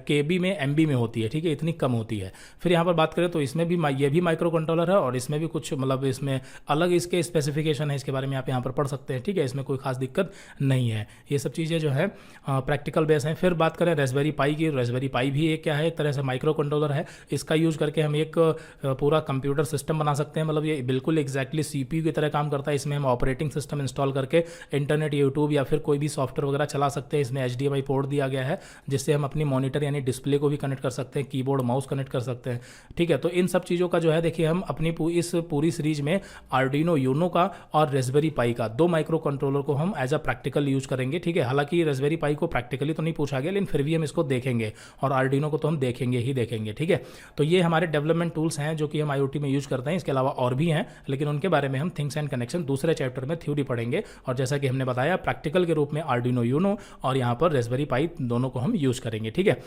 KB में MB में होती है। ठीक है, इतनी कम होती है। फिर यहाँ पर बात करें तो इसमें भी ये भी माइक्रो कंट्रोलर है और इसमें भी कुछ मतलब इसमें अलग इसके स्पेसिफिकेशन है, इसके बारे में आप यहाँ पर पढ़ सकते हैं। ठीक है, इसमें कोई खास दिक्कत नहीं है। ये सब चीज़ें जो है प्रैक्टिकल बेस हैं। फिर बात करें रेस्पबेरी पाई की, रेस्पबेरी पाई भी एक क्या है, एक तरह से माइक्रो कंट्रोलर है। इसका यूज़ करके हम एक पूरा कंप्यूटर सिस्टम बना सकते हैं। मतलब ये बिल्कुल एग्जैक्टली CPU की तरह काम करता है। इसमें हम ऑपरेटिंग सिस्टम इंस्टॉल करके इंटरनेट, यूट्यूब या फिर कोई भी सॉफ्टवेयर वगैरह चला सकते हैं। इसमें HDMI पोर्ट दिया गया है जिससे हम अपनी मॉनिटर यानी डिस्प्ले को भी कनेक्ट कर सकते हैं, कीबोर्ड माउस कनेक्ट कर सकते हैं। ठीक है, तो इन सब चीज़ों का जो है देखिए हम अपनी इस पूरी सीरीज में आर्डिनो यूनो का और रेस्पबेरी पाई का 2 माइक्रो कंट्रोलर को हम एज अ प्रैक्टिकल यूज करेंगे। ठीक है, हालांकि रेस्पबेरी पाई को प्रैक्टिकली तो नहीं पूछा गया लेकिन फिर भी हम इसको देखेंगे और आर्डिनो को तो हम देखेंगे ही देखेंगे। ठीक है, तो ये हमारे डेवलपमेंट टूल्स हैं जो कि हम IoT में यूज करते हैं। इसके अलावा और भी हैं लेकिन उनके बारे में हम थिंग्स एंड कनेक्शन दूसरे चैप्टर में थ्योरी पढ़ेंगे और जैसा कि हमने बताया प्रैक्टिकल के रूप में आर्डिनो यूनो और यहाँ पर रेस्पबेरी पाई दोनों को हम यूज करेंगे। ठीक है।